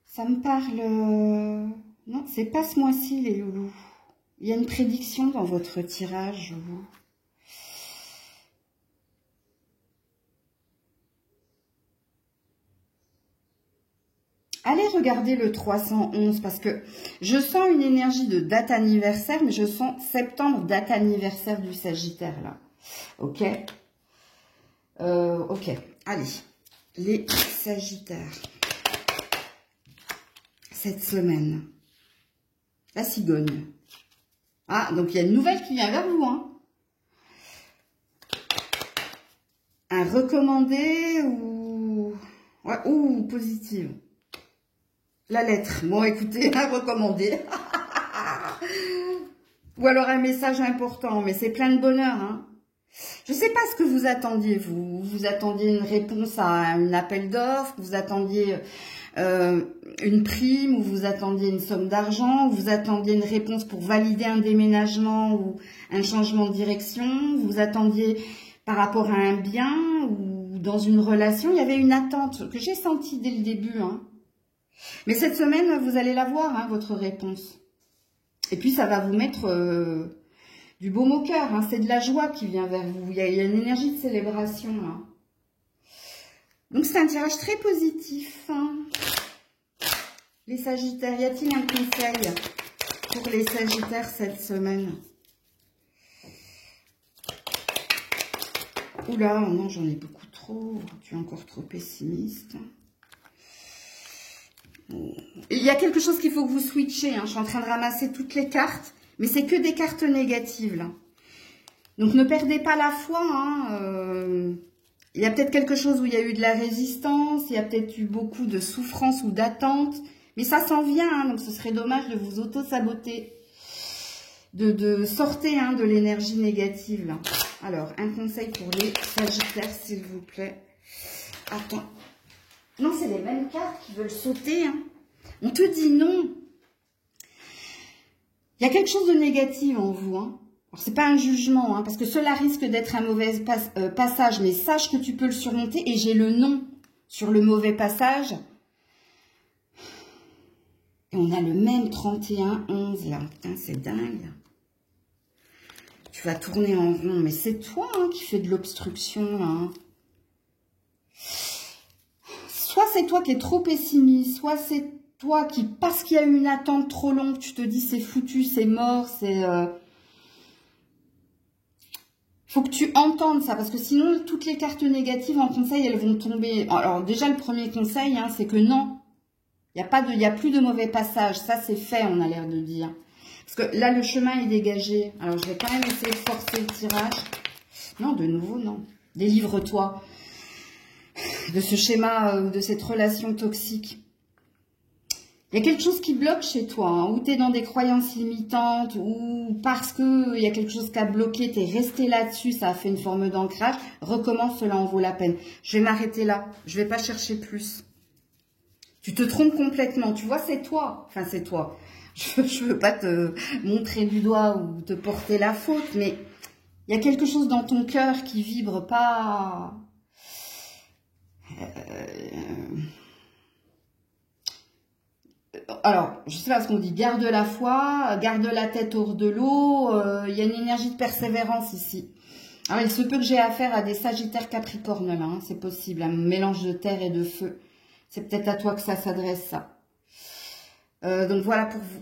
Ça me parle... Non, c'est pas ce mois-ci, les loulous. Il y a une prédiction dans votre tirage, vous. Allez regarder le 311 parce que je sens une énergie de date anniversaire, mais je sens septembre, date anniversaire du Sagittaire, là. Ok. Ok. Allez. Les Sagittaires. Cette semaine. La cigogne. Ah, donc il y a une nouvelle qui vient vers vous, hein. Un recommandé ou... Ouais, ou positive. La lettre. Bon, écoutez, un recommandé. Ou alors un message important, mais c'est plein de bonheur, hein. Je ne sais pas ce que vous attendiez, vous. Vous attendiez une réponse à un appel d'offres, vous attendiez une prime, ou vous attendiez une somme d'argent, ou vous attendiez une réponse pour valider un déménagement ou un changement de direction, vous attendiez par rapport à un bien ou dans une relation. Il y avait une attente que j'ai sentie dès le début, hein. Mais cette semaine, vous allez la voir, hein, votre réponse. Et puis, ça va vous mettre du baume au cœur. Hein. C'est de la joie qui vient vers vous. Il y a une énergie de célébration, là. Donc, c'est un tirage très positif. Hein. Les Sagittaires, y a-t-il un conseil pour les Sagittaires cette semaine? Oula, non, j'en ai beaucoup trop. Tu es encore trop pessimiste. Il y a quelque chose qu'il faut que vous switchiez. Hein. Je suis en train de ramasser toutes les cartes, mais c'est que des cartes négatives, là. Donc, ne perdez pas la foi. Hein. Il y a peut-être quelque chose où il y a eu de la résistance, il y a peut-être eu beaucoup de souffrance ou d'attente, mais ça s'en vient, hein, donc ce serait dommage de vous auto-saboter, de sortir hein, de l'énergie négative, là. Alors, un conseil pour les Sagittaires, s'il vous plaît. Attends. Non, c'est les mêmes cartes qui veulent sauter. Hein. On te dit non. Il y a quelque chose de négatif en vous. Hein. Alors, c'est pas un jugement, hein, parce que cela risque d'être un mauvais passage, mais sache que tu peux le surmonter. Et j'ai le non sur le mauvais passage. Et on a le même 31-11 là. Putain, c'est dingue. Tu vas tourner en rond, mais c'est toi hein, qui fais de l'obstruction là. Hein. Soit c'est toi qui es trop pessimiste, soit c'est toi qui, parce qu'il y a eu une attente trop longue, tu te dis c'est foutu, c'est mort, c'est... Faut que tu entendes ça, parce que sinon, toutes les cartes négatives en conseil, elles vont tomber. Alors déjà, le premier conseil, hein, c'est que non, il n'y a plus de mauvais passage. Ça, c'est fait, on a l'air de dire. Parce que là, le chemin est dégagé. Alors, je vais quand même essayer de forcer le tirage. Non, de nouveau, non. Délivre-toi de ce schéma, de cette relation toxique. Il y a quelque chose qui bloque chez toi, hein, ou tu es dans des croyances limitantes, ou parce qu'il y a quelque chose qui a bloqué, tu es resté là-dessus, ça a fait une forme d'ancrage. Recommence, cela en vaut la peine. Je vais m'arrêter là, je vais pas chercher plus. Tu te trompes complètement, tu vois, c'est toi. Enfin, c'est toi. Je veux pas te montrer du doigt ou te porter la faute, mais il y a quelque chose dans ton cœur qui vibre pas... Alors, je sais pas ce qu'on dit, garde la foi, garde la tête hors de l'eau, il y a une énergie de persévérance ici. Alors, il se peut que j'ai affaire à des Sagittaires Capricornes, là, hein, c'est possible, un mélange de terre et de feu. C'est peut-être à toi que ça s'adresse, ça. Donc, voilà pour vous.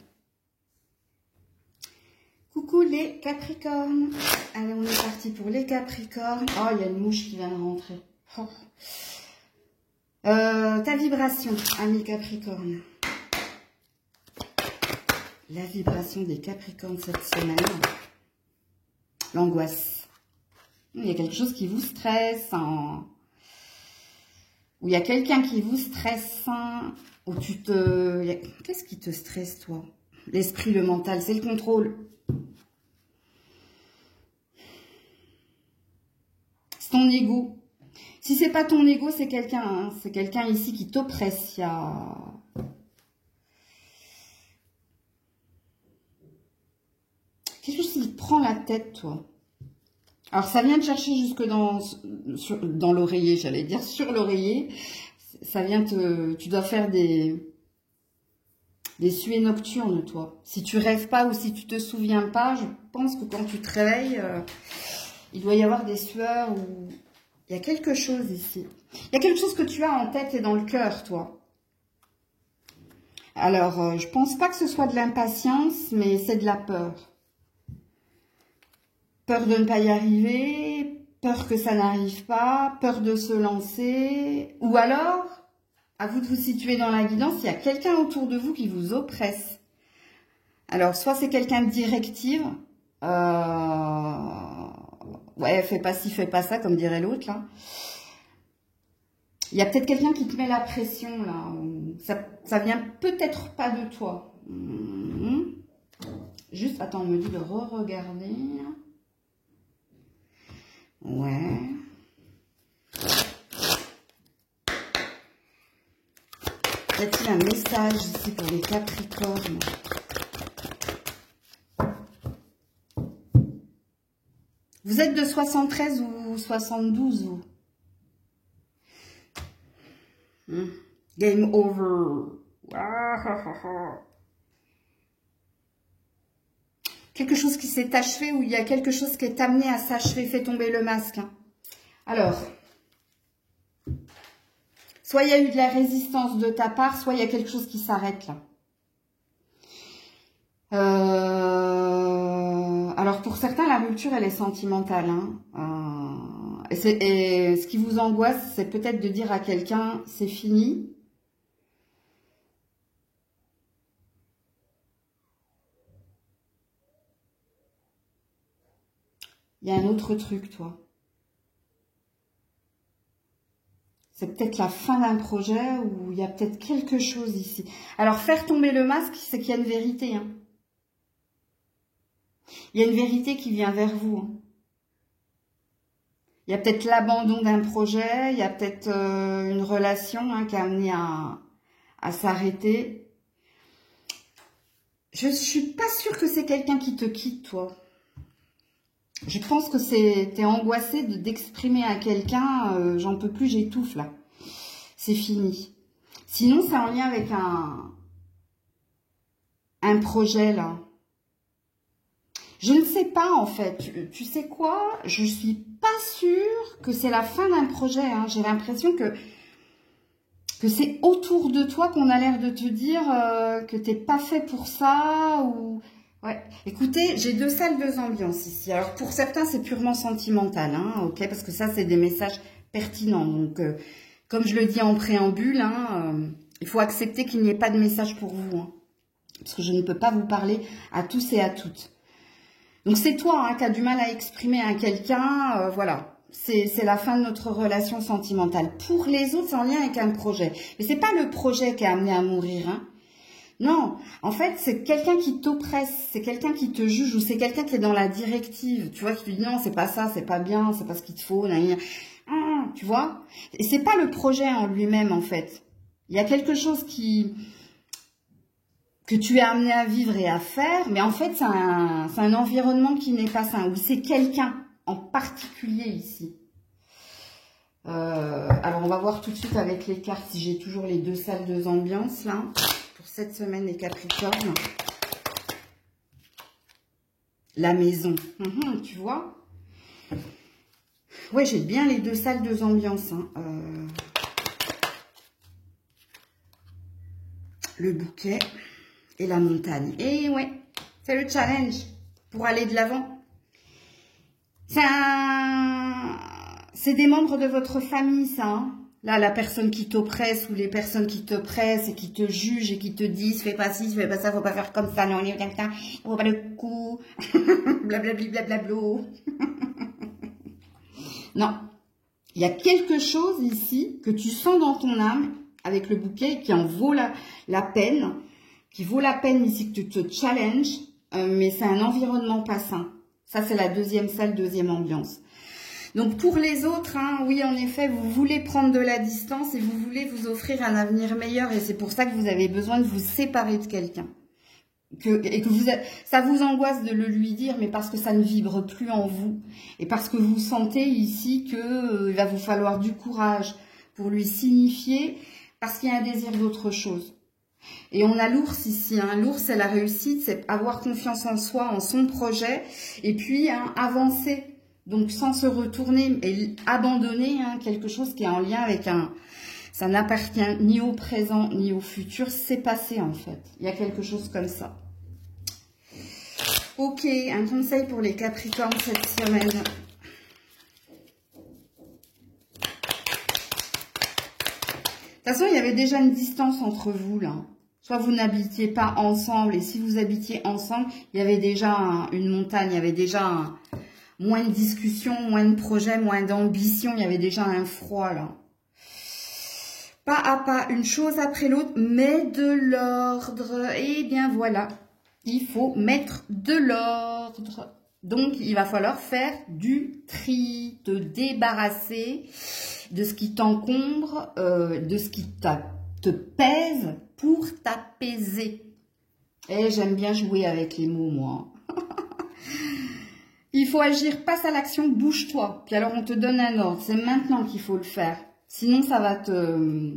Coucou les Capricornes. Allez, on est parti pour les Capricornes. Oh, il y a une mouche qui vient de rentrer. Oh. Ta vibration, ami Capricorne. La vibration des Capricornes cette semaine. L'angoisse. Il y a quelque chose qui vous stresse. Hein. Ou il y a quelqu'un qui vous stresse. Hein. Ou tu te... Qu'est-ce qui te stresse, toi? L'esprit, le mental, c'est le contrôle. ton ego. Si c'est pas ton ego, c'est quelqu'un, hein, c'est quelqu'un ici qui t'oppresse. Il y a... quelque chose qui te prend la tête, toi. Alors, ça vient te chercher jusque dans l'oreiller, j'allais dire, sur l'oreiller. Ça vient te... Tu dois faire des suées nocturnes, toi. Si tu rêves pas ou si tu te souviens pas, je pense que quand tu te réveilles, il doit y avoir des sueurs ou... Il y a quelque chose ici. Il y a quelque chose que tu as en tête et dans le cœur, toi. Alors, je pense pas que ce soit de l'impatience, mais c'est de la peur. Peur de ne pas y arriver, peur que ça n'arrive pas, peur de se lancer. Ou alors, à vous de vous situer dans la guidance, il y a quelqu'un autour de vous qui vous oppresse. Alors, soit c'est quelqu'un de directive. Ouais, fais pas ci, fais pas ça, comme dirait l'autre, là. Il y a peut-être quelqu'un qui te met la pression, là. Ça vient peut-être pas de toi. Juste, attends, on me dit de re-regarder. Ouais. Y a-t-il un message ici pour les Capricornes? Vous êtes de 73 ou 72, vous? Game over. Quelque chose qui s'est achevé ou il y a quelque chose qui est amené à s'achever. Fais tomber le masque. Hein. Alors, soit il y a eu de la résistance de ta part, soit il y a quelque chose qui s'arrête là. Alors pour certains, la rupture, elle est sentimentale. Hein. Et ce qui vous angoisse, c'est peut-être de dire à quelqu'un, c'est fini. Il y a un autre truc, toi. C'est peut-être la fin d'un projet ou il y a peut-être quelque chose ici. Alors, faire tomber le masque, c'est qu'il y a une vérité. Hein. Il y a une vérité qui vient vers vous. Hein. Il y a peut-être l'abandon d'un projet, il y a peut-être une relation hein, qui a amené à s'arrêter. Je ne suis pas sûre que c'est quelqu'un qui te quitte, toi. Je pense que t'es angoissée d'exprimer à quelqu'un, j'en peux plus, j'étouffe là. C'est fini. Sinon, c'est en lien avec un projet là. Je ne sais pas en fait. Tu sais quoi? Je suis pas sûre que c'est la fin d'un projet. Hein. J'ai l'impression que c'est autour de toi qu'on a l'air de te dire que t'es pas fait pour ça ou... Ouais, écoutez, j'ai deux salles, deux ambiances ici. Alors, pour certains, c'est purement sentimental, hein, ok, parce que ça, c'est des messages pertinents. Donc, comme je le dis en préambule, hein, il faut accepter qu'il n'y ait pas de message pour vous, hein, parce que je ne peux pas vous parler à tous et à toutes. Donc, c'est toi hein, qui as du mal à exprimer à quelqu'un, voilà, c'est la fin de notre relation sentimentale. Pour les autres, c'est en lien avec un projet. Mais c'est pas le projet qui a amené à mourir, hein. Non, en fait, c'est quelqu'un qui t'oppresse, c'est quelqu'un qui te juge ou c'est quelqu'un qui est dans la directive. Tu vois, qui te dit non, c'est pas ça, c'est pas bien, c'est pas ce qu'il te faut. Tu vois? Et c'est pas le projet en lui-même, en fait. Il y a quelque chose que tu es amené à vivre et à faire, mais en fait, c'est un environnement qui n'est pas sain. Ou c'est quelqu'un en particulier ici. Alors, on va voir tout de suite avec les cartes si j'ai toujours les deux salles, deux ambiances, là. Pour cette semaine, les Capricornes. La maison. Tu vois? Ouais, j'ai bien les deux salles, deux ambiances. Hein. Le bouquet et la montagne. Et ouais, c'est le challenge pour aller de l'avant. C'est des membres de votre famille, ça. Hein. Là, la personne qui t'oppresse ou les personnes qui t'oppressent et qui te jugent et qui te disent fais pas ci, fais pas ça, faut pas faire comme ça, non, on est comme ça, on voit pas le coup, blablabli, blablablo. Non, il y a quelque chose ici que tu sens dans ton âme avec le bouquet qui en vaut la peine, qui vaut la peine ici que tu te challenges, mais c'est un environnement pas sain. Ça, c'est la deuxième salle, deuxième ambiance. Donc pour les autres, hein, oui en effet, vous voulez prendre de la distance et vous voulez vous offrir un avenir meilleur et c'est pour ça que vous avez besoin de vous séparer de quelqu'un. Ça vous angoisse de le lui dire, mais parce que ça ne vibre plus en vous et parce que vous sentez ici que il va vous falloir du courage pour lui signifier, parce qu'il y a un désir d'autre chose. Et on a l'ours ici, hein. L'ours c'est la réussite, c'est avoir confiance en soi, en son projet, et puis hein, avancer. Donc sans se retourner et abandonner hein, quelque chose qui est en lien avec un... Ça n'appartient ni au présent ni au futur, c'est passé en fait. Il y a quelque chose comme ça. Ok, un conseil pour les Capricornes cette semaine. De toute façon, il y avait déjà une distance entre vous là. Soit vous n'habitiez pas ensemble et si vous habitiez ensemble, il y avait déjà une montagne, il y avait déjà moins de discussions, moins de projets, moins d'ambition, il y avait déjà un froid là. Pas à pas, une chose après l'autre, mais de l'ordre. Et bien voilà, il faut mettre de l'ordre. Donc, il va falloir faire du tri, te débarrasser de ce qui t'encombre, de ce qui te pèse pour t'apaiser. Et j'aime bien jouer avec les mots, moi. Il faut agir, passe à l'action, bouge-toi. Puis alors, on te donne un ordre. C'est maintenant qu'il faut le faire. Sinon, ça va te...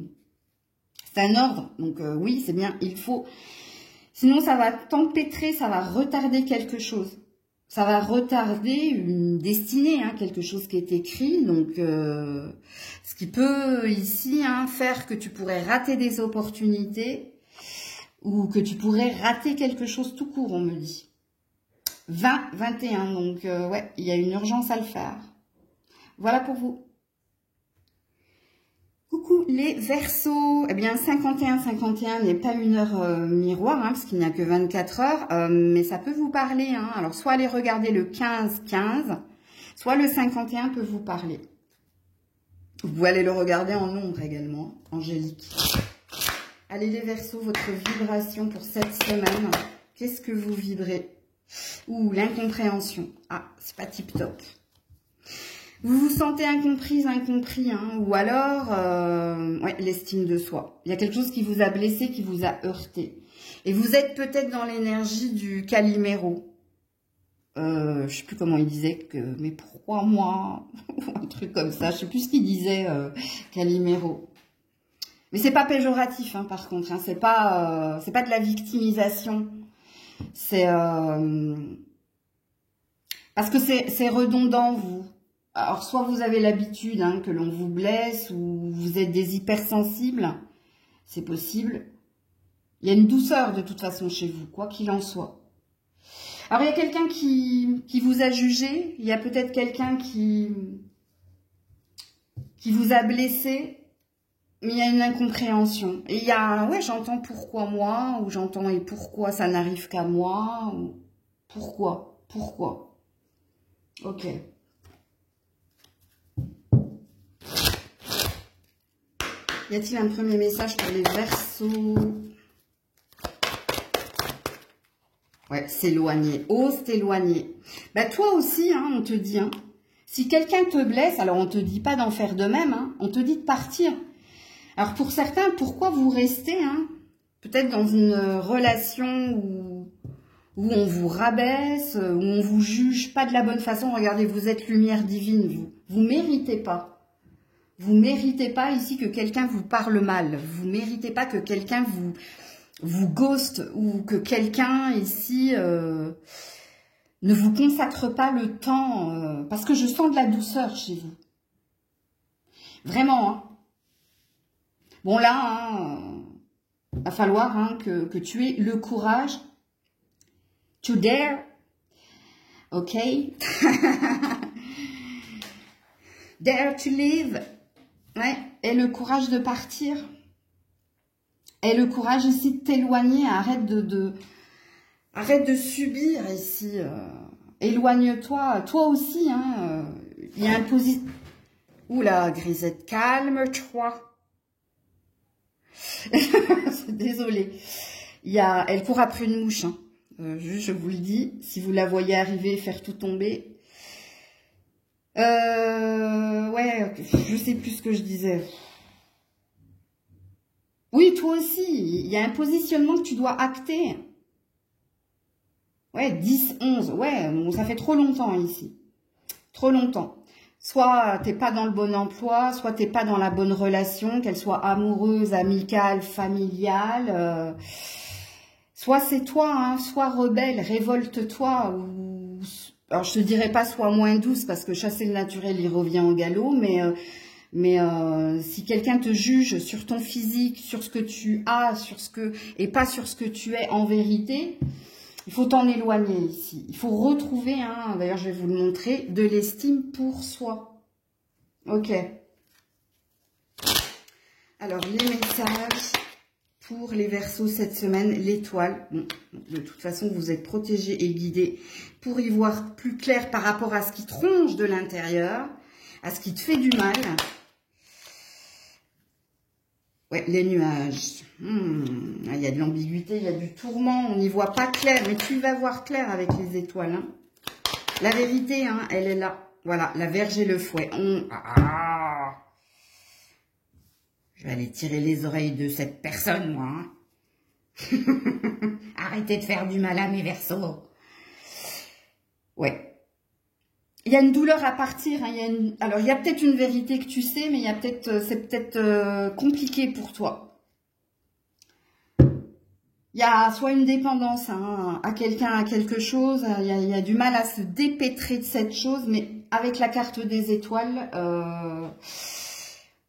C'est un ordre. Donc, oui, c'est bien, il faut... Sinon, ça va t'empêtrer, ça va retarder quelque chose. Ça va retarder une destinée, hein, quelque chose qui est écrit. Donc, ce qui peut ici hein, faire que tu pourrais rater des opportunités ou que tu pourrais rater quelque chose tout court, on me dit. 20, 21, donc ouais, il y a une urgence à le faire. Voilà pour vous. Coucou les Verseaux. Eh bien, 51-51 n'est pas une heure miroir, hein, parce qu'il n'y a que 24 heures, mais ça peut vous parler. Hein. Alors, soit allez regarder le 15-15, soit le 51 peut vous parler. Vous pouvez aller le regarder en ombre également, angélique. Allez les Verseaux, votre vibration pour cette semaine, qu'est-ce que vous vibrez? Ouh, l'incompréhension. Ah, c'est pas tip top. Vous vous sentez incomprise, incompris, hein, ou alors ouais, l'estime de soi. Il y a quelque chose qui vous a blessé, qui vous a heurté. Et vous êtes peut-être dans l'énergie du Calimero. Je sais plus comment il disait, mais pourquoi moi? Un truc comme ça, je sais plus ce qu'il disait, Calimero. Mais c'est pas péjoratif, hein, par contre, hein, c'est pas de la victimisation. C'est parce que c'est redondant, vous. Alors, soit vous avez l'habitude hein, que l'on vous blesse ou vous êtes des hypersensibles, c'est possible. Il y a une douceur de toute façon chez vous, quoi qu'il en soit. Alors, il y a quelqu'un qui vous a jugé, il y a peut-être quelqu'un qui vous a blessé, mais il y a une incompréhension. Et il y a, ouais, j'entends pourquoi moi, ou j'entends et pourquoi ça n'arrive qu'à moi, ou pourquoi. Ok. Y a-t-il un premier message pour les Verseaux? Ouais, s'éloigner. Ose t'éloigner. Bah, toi aussi, hein, on te dit, hein, si quelqu'un te blesse, alors on te dit pas d'en faire de même, hein, on te dit de partir. Alors pour certains, pourquoi vous restez, hein, peut-être dans une relation où on vous rabaisse, où on vous juge pas de la bonne façon. Regardez, vous êtes lumière divine, vous. Vous méritez pas. Vous méritez pas ici que quelqu'un vous parle mal. Vous méritez pas que quelqu'un vous ghoste ou que quelqu'un ici ne vous consacre pas le temps. Parce que je sens de la douceur chez vous. Vraiment. Hein. Bon là, va falloir hein, que tu aies le courage to dare. Ok. Dare to live. Ouais, et le courage de partir. Et le courage ici de t'éloigner. Arrête arrête de subir ici. Éloigne-toi. Toi aussi, hein. Il y a un positif. Oula, Grisette, calme-toi. Désolée. Elle court après une mouche. Hein. Juste, je vous le dis. Si vous la voyez arriver, faire tout tomber. Ouais, je sais plus ce que je disais. Oui, toi aussi, il y a un positionnement que tu dois acter. Ouais, 10, 11, ouais, bon, ça fait trop longtemps ici. Trop longtemps. Soit t'es pas dans le bon emploi, soit t'es pas dans la bonne relation, qu'elle soit amoureuse, amicale, familiale. Soit c'est toi, hein, soit rebelle, révolte-toi. Ou... Alors je te dirais pas sois moins douce parce que chasser le naturel il revient au galop, mais si quelqu'un te juge sur ton physique, sur ce que tu as, sur ce que et pas sur ce que tu es en vérité, il faut t'en éloigner ici. Il faut retrouver, hein, d'ailleurs je vais vous le montrer, de l'estime pour soi. Ok. Alors les messages pour les Verseaux cette semaine, l'étoile. Bon, de toute façon vous êtes protégés et guidés pour y voir plus clair par rapport à ce qui te ronge de l'intérieur, à ce qui te fait du mal. Ouais, les nuages. Il y a de l'ambiguïté, il y a du tourment, on n'y voit pas clair, mais tu vas voir clair avec les étoiles. Hein. La vérité, hein, elle est là. Voilà, la Vierge et le fouet. Je vais aller tirer les oreilles de cette personne, moi. Hein. Arrêtez de faire du mal à mes Verseaux. Ouais. Il y a une douleur à partir. Hein. Alors, il y a peut-être une vérité que tu sais, mais c'est peut-être compliqué pour toi. Il y a soit une dépendance hein, à quelqu'un, à quelque chose. Il y a du mal à se dépêtrer de cette chose, mais avec la carte des étoiles,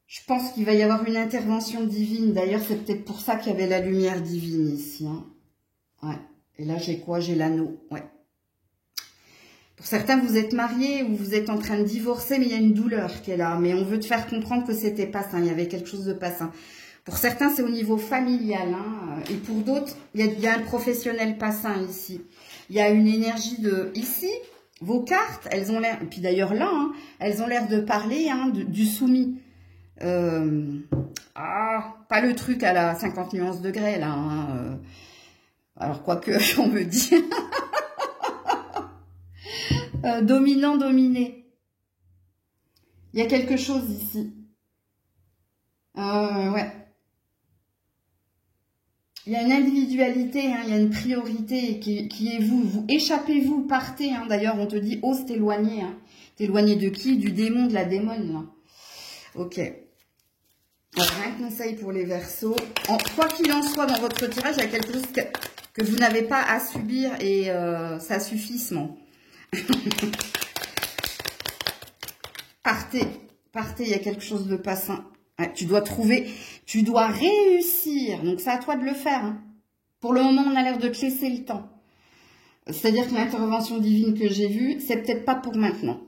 je pense qu'il va y avoir une intervention divine. D'ailleurs, c'est peut-être pour ça qu'il y avait la lumière divine ici. Hein. Ouais. Et là, j'ai quoi? J'ai l'anneau. Ouais. Pour certains, vous êtes mariés ou vous êtes en train de divorcer, mais il y a une douleur qui est là. Mais on veut te faire comprendre que c'était pas sain. Il y avait quelque chose de pas sain. Pour certains, c'est au niveau familial. Hein, et pour d'autres, il y a un professionnel pas sain ici. Il y a une énergie de... Ici, vos cartes, elles ont l'air... Et puis d'ailleurs là, hein, elles ont l'air de parler hein, du soumis. Pas le truc à la 50 nuances degrés, là. Hein, alors, quoique, on me dit... dominant, dominé. Il y a quelque chose ici. Ouais. Il y a une individualité, hein, il y a une priorité qui est vous. Vous échappez-vous, partez. Hein. D'ailleurs, on te dit, ose t'éloigner. Hein. T'éloigner de qui? Du démon, de la démone. Là. Ok. Alors, un conseil pour les Verseaux. Quoi qu'il en soit, dans votre tirage, il y a quelque chose que vous n'avez pas à subir et ça suffisement. Partez, il y a quelque chose de pas sain. Ouais, tu dois réussir. Donc c'est à toi de le faire. Hein. Pour le moment, on a l'air de te laisser le temps. C'est-à-dire que l'intervention divine que j'ai vue, c'est peut-être pas pour maintenant.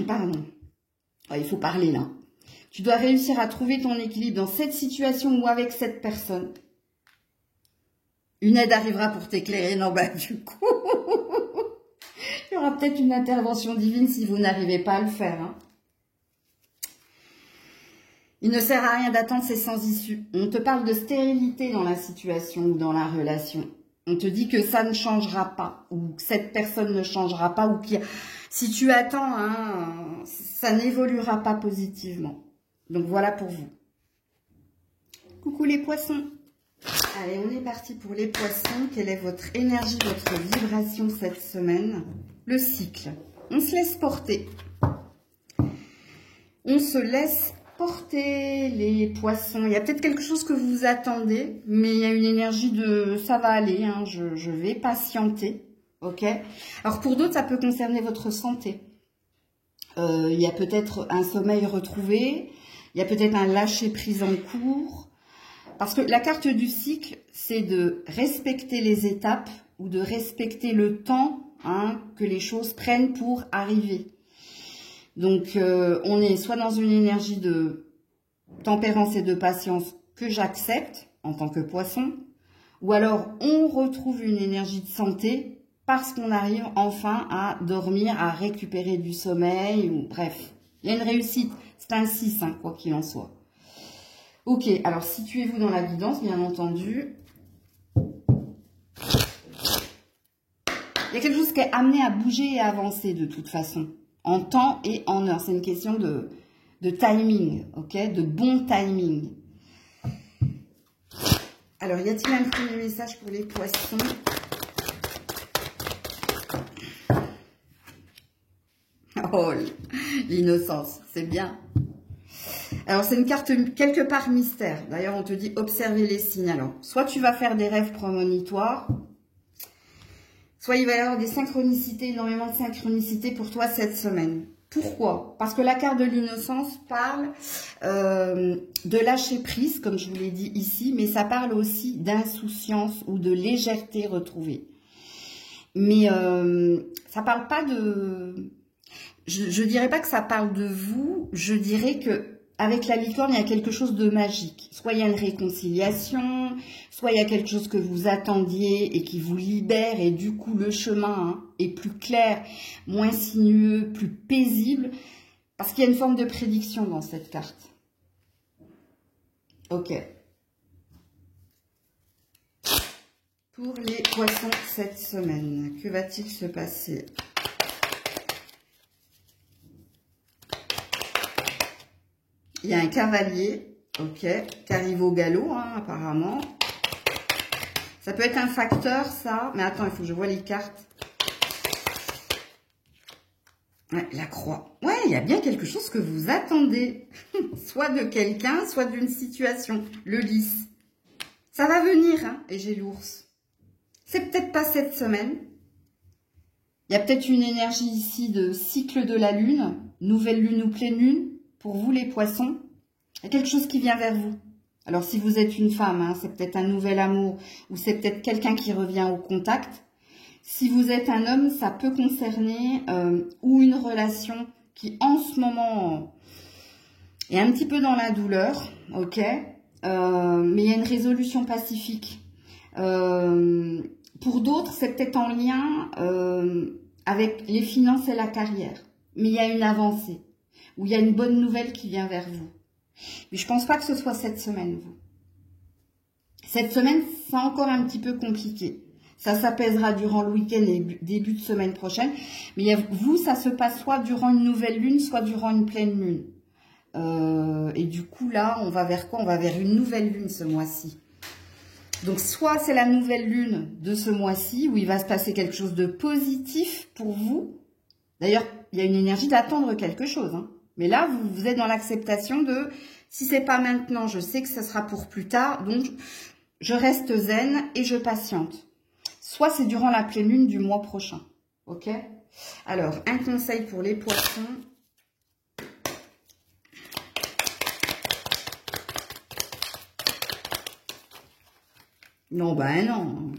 Pardon. Ouais, il faut parler là. Tu dois réussir à trouver ton équilibre dans cette situation ou avec cette personne. Une aide arrivera pour t'éclairer. Non, bah du coup... Il y aura peut-être une intervention divine si vous n'arrivez pas à le faire. Hein. Il ne sert à rien d'attendre, c'est sans issue. On te parle de stérilité dans la situation ou dans la relation. On te dit que ça ne changera pas, ou que cette personne ne changera pas, ou que si tu attends, hein, ça n'évoluera pas positivement. Donc voilà pour vous. Coucou les poissons. Allez, on est parti pour les poissons. Quelle est votre énergie, votre vibration cette semaine? Le cycle. On se laisse porter. On se laisse porter, les poissons. Il y a peut-être quelque chose que vous attendez, mais il y a une énergie de ça va aller, hein, je vais patienter. Ok. Alors pour d'autres, ça peut concerner votre santé. Il y a peut-être un sommeil retrouvé. Il y a peut-être un lâcher-prise en cours. Parce que la carte du cycle, c'est de respecter les étapes ou de respecter le temps hein, que les choses prennent pour arriver. Donc, on est soit dans une énergie de tempérance et de patience que j'accepte en tant que poisson, ou alors on retrouve une énergie de santé parce qu'on arrive enfin à dormir, à récupérer du sommeil, ou bref. Il y a une réussite, c'est un 6, hein, quoi qu'il en soit. Ok, alors situez-vous dans la guidance, bien entendu. Il y a quelque chose qui est amené à bouger et à avancer de toute façon. en temps et en heure. C'est une question de timing, ok? De bon timing. Alors, y a-t-il un premier message pour les poissons? Oh, l'innocence, c'est bien. Alors, c'est une carte quelque part mystère. D'ailleurs, on te dit observer les signes. Alors, soit tu vas faire des rêves prémonitoires, soit il va y avoir des synchronicités, énormément de synchronicités pour toi cette semaine. Pourquoi? Parce que la carte de l'innocence parle de lâcher prise, comme je vous l'ai dit ici, mais ça parle aussi d'insouciance ou de légèreté retrouvée. Mais ça parle pas de... Je dirais pas que ça parle de vous, je dirais que avec la licorne, il y a quelque chose de magique. Soit il y a une réconciliation, soit il y a quelque chose que vous attendiez et qui vous libère et du coup le chemin est plus clair, moins sinueux, plus paisible. Parce qu'il y a une forme de prédiction dans cette carte. Ok. Pour les poissons cette semaine, que va-t-il se passer ? Il y a un cavalier, ok, qui arrive au galop, apparemment. Ça peut être un facteur, ça. Mais attends, il faut que je vois les cartes. Ouais, la croix. Ouais, il y a bien quelque chose que vous attendez. Soit de quelqu'un, soit d'une situation. Le lys. Ça va venir, et j'ai l'ours. C'est peut-être pas cette semaine. Il y a peut-être une énergie ici de cycle de la lune, nouvelle lune ou pleine lune. Pour vous, les poissons, il y a quelque chose qui vient vers vous. Alors, si vous êtes une femme, c'est peut-être un nouvel amour ou c'est peut-être quelqu'un qui revient au contact. Si vous êtes un homme, ça peut concerner ou une relation qui, en ce moment, est un petit peu dans la douleur, ok, mais il y a une résolution pacifique. Pour d'autres, c'est peut-être en lien avec les finances et la carrière. Mais il y a une avancée. Où il y a une bonne nouvelle qui vient vers vous. Mais je pense pas que ce soit cette semaine, vous. Cette semaine, c'est encore un petit peu compliqué. Ça s'apaisera durant le week-end et début de semaine prochaine. Mais vous, ça se passe soit durant une nouvelle lune, soit durant une pleine lune. Et du coup, là, on va vers quoi? On va vers une nouvelle lune ce mois-ci. Donc, soit c'est la nouvelle lune de ce mois-ci, où il va se passer quelque chose de positif pour vous. D'ailleurs, il y a une énergie d'attendre quelque chose, Mais là, vous êtes dans l'acceptation de, si c'est pas maintenant, je sais que ce sera pour plus tard, donc je reste zen et je patiente. Soit c'est durant la pleine lune du mois prochain, ok? Alors, un conseil pour les poissons. Non, ben non.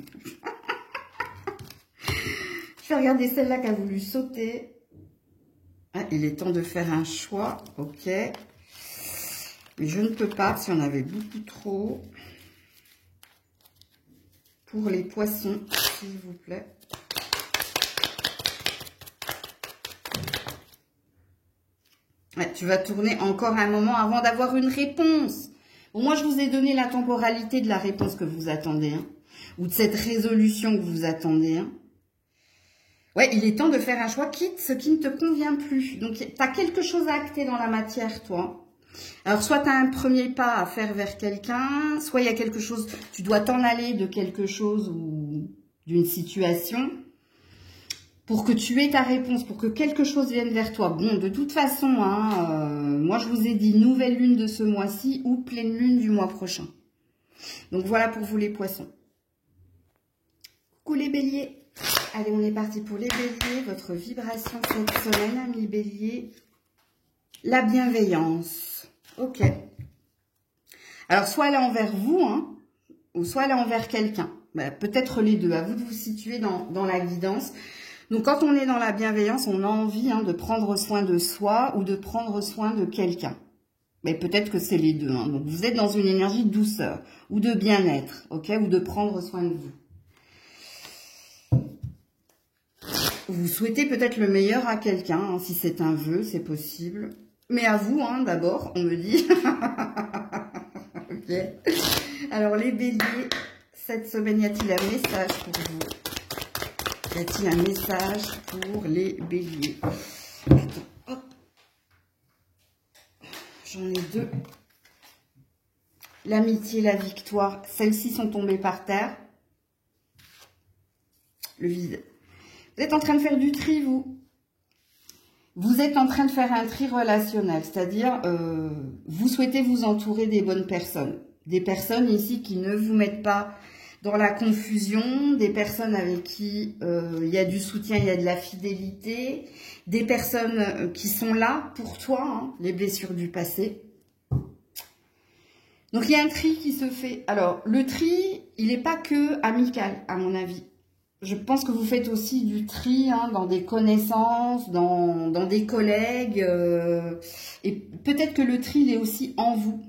Je vais regarder celle-là qui a voulu sauter. Il est temps de faire un choix, ok. Mais je ne peux pas, si on avait beaucoup trop. Pour les poissons, s'il vous plaît. Ouais, tu vas tourner encore un moment avant d'avoir une réponse. Bon, moi, je vous ai donné la temporalité de la réponse que vous attendez, ou de cette résolution que vous attendez. Ouais, il est temps de faire un choix, quitte ce qui ne te convient plus. Donc, tu as quelque chose à acter dans la matière, toi. Alors, soit tu as un premier pas à faire vers quelqu'un, soit il y a quelque chose, tu dois t'en aller de quelque chose ou d'une situation pour que tu aies ta réponse, pour que quelque chose vienne vers toi. Bon, de toute façon, moi, je vous ai dit nouvelle lune de ce mois-ci ou pleine lune du mois prochain. Donc, voilà pour vous les poissons. Coucou les béliers. Allez, on est parti pour les béliers. Votre vibration cette semaine, amis béliers. La bienveillance. Ok. Alors, soit elle est envers vous, ou soit elle est envers quelqu'un. Peut-être les deux. À vous de vous situer dans la guidance. Donc, quand on est dans la bienveillance, on a envie de prendre soin de soi ou de prendre soin de quelqu'un. Mais peut-être que c'est les deux. Donc, vous êtes dans une énergie de douceur ou de bien-être, ok, ou de prendre soin de vous. Vous souhaitez peut-être le meilleur à quelqu'un, si c'est un vœu, c'est possible. Mais à vous, d'abord, on me dit. Ok. Alors, les béliers, cette semaine, y a-t-il un message pour vous? Y a-t-il un message pour les béliers? Attends, hop. J'en ai deux. L'amitié, la victoire. Celles-ci sont tombées par terre. Le vide. Vous êtes en train de faire du tri, vous. Vous êtes en train de faire un tri relationnel. C'est-à-dire, vous souhaitez vous entourer des bonnes personnes. Des personnes ici qui ne vous mettent pas dans la confusion. Des personnes avec qui il y a du soutien, il y a de la fidélité. Des personnes qui sont là pour toi, hein, les blessures du passé. Donc, il y a un tri qui se fait. Alors, le tri, il n'est pas que amical, à mon avis. Je pense que vous faites aussi du tri hein, dans des connaissances, dans des collègues. Et peut-être que le tri, il est aussi en vous.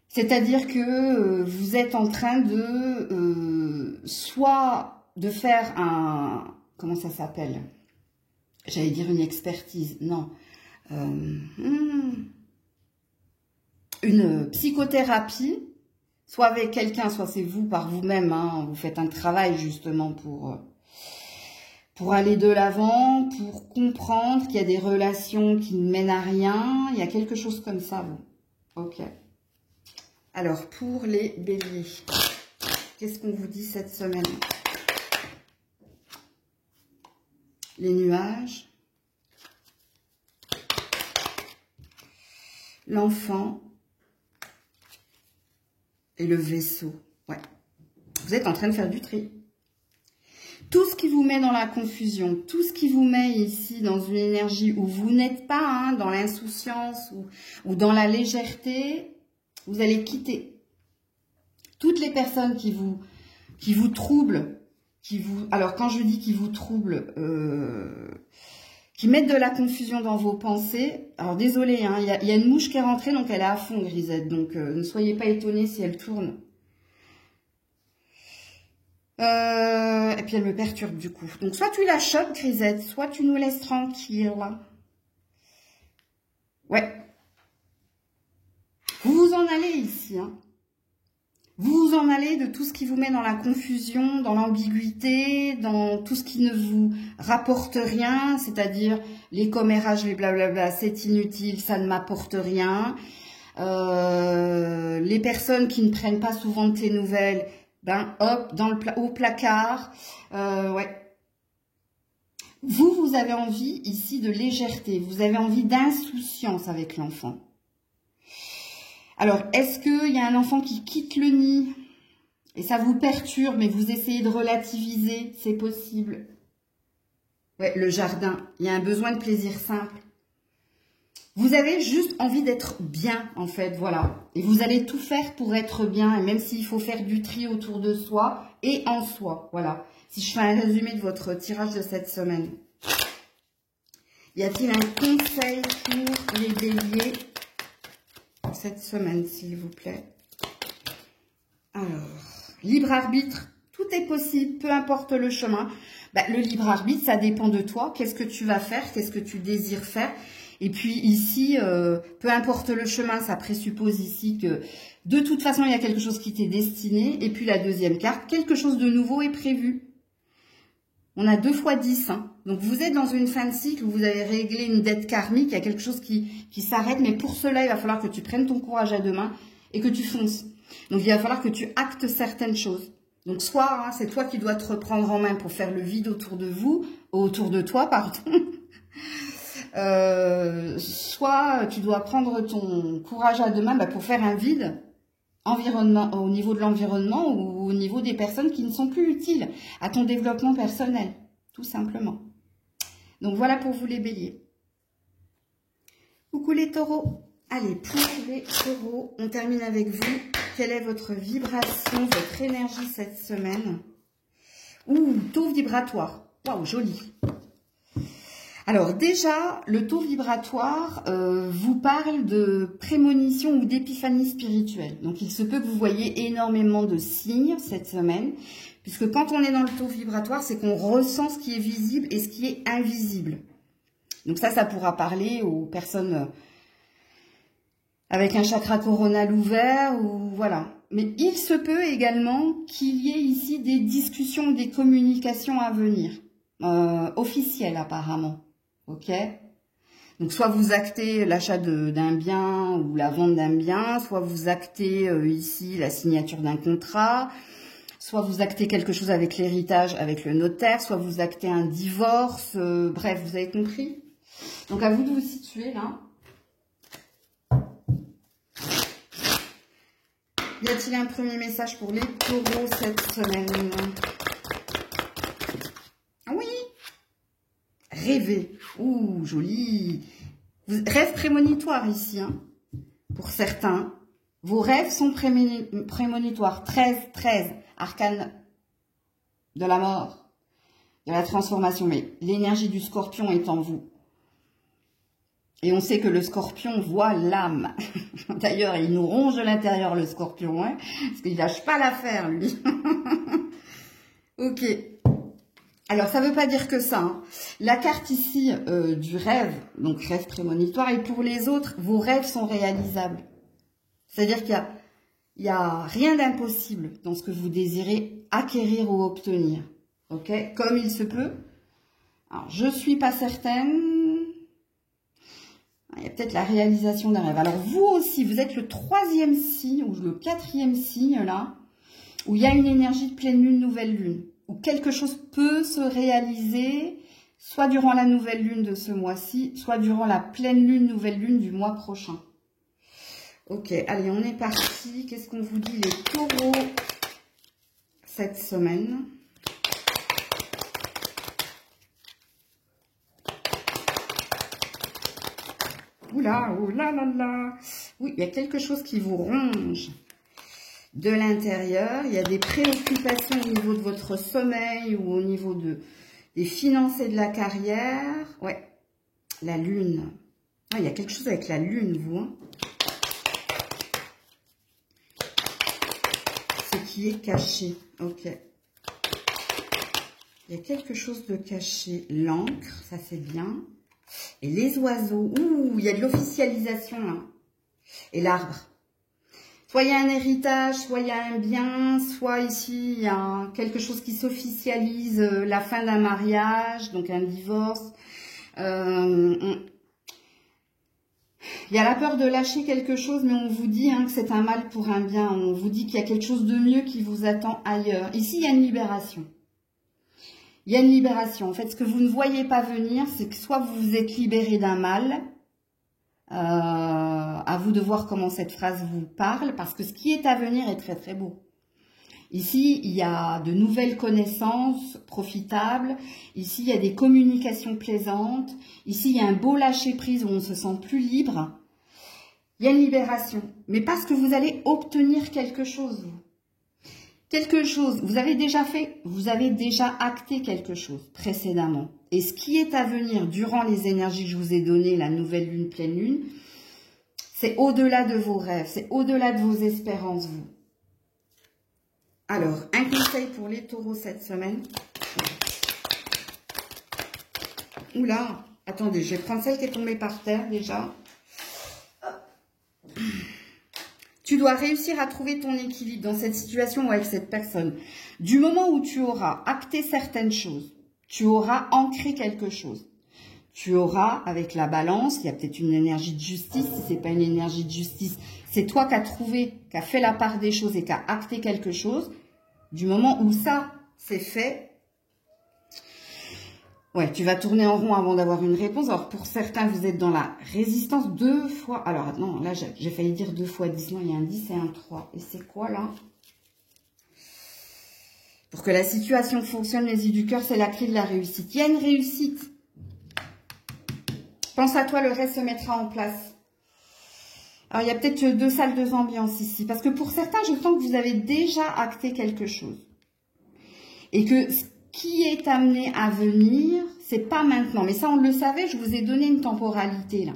C'est-à-dire que vous êtes en train de... soit de faire un... Comment ça s'appelle? J'allais dire une expertise. Non. Une psychothérapie, soit avec quelqu'un, soit c'est vous par vous-même, hein, vous faites un travail justement pour aller de l'avant, pour comprendre qu'il y a des relations qui ne mènent à rien, il y a quelque chose comme ça, vous. Ok. Alors, pour les béliers, qu'est-ce qu'on vous dit cette semaine? Les nuages, l'enfant, et le vaisseau, ouais. Vous êtes en train de faire du tri. Tout ce qui vous met dans la confusion, tout ce qui vous met ici dans une énergie où vous n'êtes pas hein, dans l'insouciance ou dans la légèreté, vous allez quitter. Toutes les personnes qui vous troublent, alors quand je dis qui vous troublent, qui mettent de la confusion dans vos pensées. Alors désolé, hein, il y a une mouche qui est rentrée, donc elle est à fond, Grisette. Donc ne soyez pas étonnés si elle tourne. Et puis elle me perturbe du coup. Donc soit tu la chopes, Grisette, soit tu nous laisses tranquille. Ouais. Vous vous en allez ici, hein. Vous vous en allez de tout ce qui vous met dans la confusion, dans l'ambiguïté, dans tout ce qui ne vous rapporte rien, c'est-à-dire les commérages, les blablabla, c'est inutile, ça ne m'apporte rien. Les personnes qui ne prennent pas souvent de tes nouvelles, ben hop, au placard. Ouais. Vous avez envie ici de légèreté, vous avez envie d'insouciance avec l'enfant. Alors, est-ce qu'il y a un enfant qui quitte le nid et ça vous perturbe, mais vous essayez de relativiser? C'est possible. Ouais, le jardin. Il y a un besoin de plaisir simple. Vous avez juste envie d'être bien, en fait, voilà. Et vous allez tout faire pour être bien, et même s'il faut faire du tri autour de soi et en soi, voilà. Si je fais un résumé de votre tirage de cette semaine. Y a-t-il un conseil pour les béliers cette semaine, s'il vous plaît? Alors, libre arbitre, tout est possible, peu importe le chemin. Bah, le libre arbitre, ça dépend de toi. Qu'est-ce que tu vas faire? Qu'est-ce que tu désires faire? Et puis ici, peu importe le chemin, ça présuppose ici que de toute façon, il y a quelque chose qui t'est destiné. Et puis la deuxième carte, quelque chose de nouveau est prévu. On a 2 fois 10. Hein. Donc, vous êtes dans une fin de cycle où vous avez réglé une dette karmique. Il y a quelque chose qui s'arrête. Mais pour cela, il va falloir que tu prennes ton courage à deux mains et que tu fonces. Donc, il va falloir que tu actes certaines choses. Donc, soit hein, c'est toi qui dois te reprendre en main pour faire le vide autour de vous, autour de toi, pardon. Soit tu dois prendre ton courage à deux mains pour faire un vide au niveau de l'environnement ou au niveau des personnes qui ne sont plus utiles à ton développement personnel, tout simplement. Donc voilà pour vous les béliers. Coucou les taureaux. Allez, pour les taureaux, on termine avec vous. Quelle est votre vibration, votre énergie cette semaine? Ouh, taux vibratoire. Waouh, joli. Alors déjà, le taux vibratoire vous parle de prémonition ou d'épiphanie spirituelle. Donc il se peut que vous voyez énormément de signes cette semaine, puisque quand on est dans le taux vibratoire, c'est qu'on ressent ce qui est visible et ce qui est invisible. Donc ça pourra parler aux personnes avec un chakra coronal ouvert ou voilà. Mais il se peut également qu'il y ait ici des discussions, des communications à venir, officielles apparemment. ok? Donc, soit vous actez l'achat d'un bien ou la vente d'un bien, soit vous actez ici la signature d'un contrat, soit vous actez quelque chose avec l'héritage, avec le notaire, soit vous actez un divorce, bref, vous avez compris? Donc, à vous de vous situer là. Y a-t-il un premier message pour les taureaux cette semaine? Oui. Rêver. Ouh, joli. Rêve prémonitoire ici, hein, pour certains. Vos rêves sont prémonitoires. 13, 13, arcane de la mort, de la transformation. Mais l'énergie du scorpion est en vous. Et on sait que le scorpion voit l'âme. D'ailleurs, il nous ronge de l'intérieur, le scorpion, hein, parce qu'il lâche pas l'affaire, lui. Ok. Alors, ça ne veut pas dire que ça. Hein. La carte ici du rêve, donc rêve prémonitoire, et pour les autres, vos rêves sont réalisables. C'est-à-dire qu'il y a rien d'impossible dans ce que vous désirez acquérir ou obtenir. Ok? Comme il se peut. Alors, je suis pas certaine. Il y a peut-être la réalisation d'un rêve. Alors, vous aussi, vous êtes le 3e signe, ou le 4e signe, là, où il y a une énergie de pleine lune, nouvelle lune. Où quelque chose peut se réaliser, soit durant la nouvelle lune de ce mois-ci, soit durant la pleine lune, nouvelle lune du mois prochain. Ok, allez, on est parti. Qu'est-ce qu'on vous dit, les taureaux, cette semaine? Oula, oula, là, là. Oui, il y a quelque chose qui vous ronge de l'intérieur. Il y a des préoccupations au niveau de votre sommeil ou au niveau des finances et de la carrière. Ouais, la lune. Ah, il y a quelque chose avec la lune, vous. Hein. Ce qui est caché. Ok. Il y a quelque chose de caché. L'encre, ça c'est bien. Et les oiseaux. Ouh, il y a de l'officialisation là. Et l'arbre. Soit il y a un héritage, soit il y a un bien, soit ici il y a quelque chose qui s'officialise, la fin d'un mariage, donc un divorce. Il y a la peur de lâcher quelque chose, mais on vous dit hein, que c'est un mal pour un bien. On vous dit qu'il y a quelque chose de mieux qui vous attend ailleurs. Ici, il y a une libération. Il y a une libération. En fait, ce que vous ne voyez pas venir, c'est que soit vous vous êtes libéré d'un mal, à vous de voir comment cette phrase vous parle, parce que ce qui est à venir est très très beau. Ici, il y a de nouvelles connaissances profitables. Ici, il y a des communications plaisantes. Ici, il y a un beau lâcher-prise où on se sent plus libre. Il y a une libération. Mais parce que vous allez obtenir quelque chose. Quelque chose, vous avez déjà acté quelque chose précédemment. Et ce qui est à venir durant les énergies que je vous ai données, la nouvelle lune, pleine lune, c'est au-delà de vos rêves, c'est au-delà de vos espérances, vous. Alors, un conseil pour les taureaux cette semaine. Oula, attendez, je vais prendre celle qui est tombée par terre déjà. Tu dois réussir à trouver ton équilibre dans cette situation ou avec cette personne. Du moment où tu auras acté certaines choses, tu auras ancré quelque chose. Tu auras, avec la balance, il y a peut-être une énergie de justice. Si ce n'est pas une énergie de justice, c'est toi qui as trouvé, qui as fait la part des choses et qui as acté quelque chose. Du moment où ça, c'est fait, ouais, tu vas tourner en rond avant d'avoir une réponse. Alors, pour certains, vous êtes dans la résistance 2 fois... Alors, non, là, j'ai failli dire 2 fois 10. Non, il y a un 10 et un 3. Et c'est quoi, là? Pour que la situation fonctionne, les yeux du cœur, c'est la clé de la réussite. Il y a une réussite. Pense à toi, le reste se mettra en place. Alors, il y a peut-être 2 salles, 2 ambiances ici. Parce que pour certains, je sens que vous avez déjà acté quelque chose. Et que ce qui est amené à venir, c'est pas maintenant. Mais ça, on le savait, je vous ai donné une temporalité, là.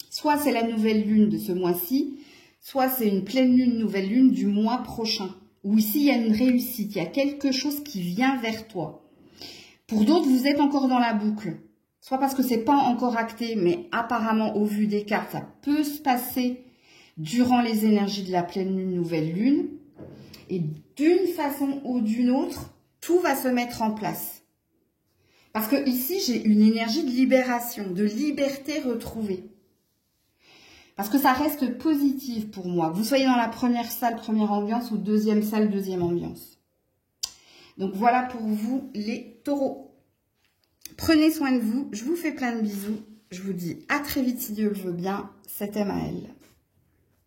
Soit c'est la nouvelle lune de ce mois-ci, soit c'est une pleine lune, nouvelle lune du mois prochain. Où ici, il y a une réussite, il y a quelque chose qui vient vers toi. Pour d'autres, vous êtes encore dans la boucle. Soit parce que c'est pas encore acté, mais apparemment, au vu des cartes, ça peut se passer durant les énergies de la pleine lune, nouvelle lune. Et d'une façon ou d'une autre, tout va se mettre en place. Parce que ici, j'ai une énergie de libération, de liberté retrouvée. Parce que ça reste positif pour moi. Vous soyez dans la première salle, première ambiance, ou deuxième salle, deuxième ambiance. Donc voilà pour vous les taureaux. Prenez soin de vous. Je vous fais plein de bisous. Je vous dis à très vite si Dieu le veut bien. C'était Maëlle.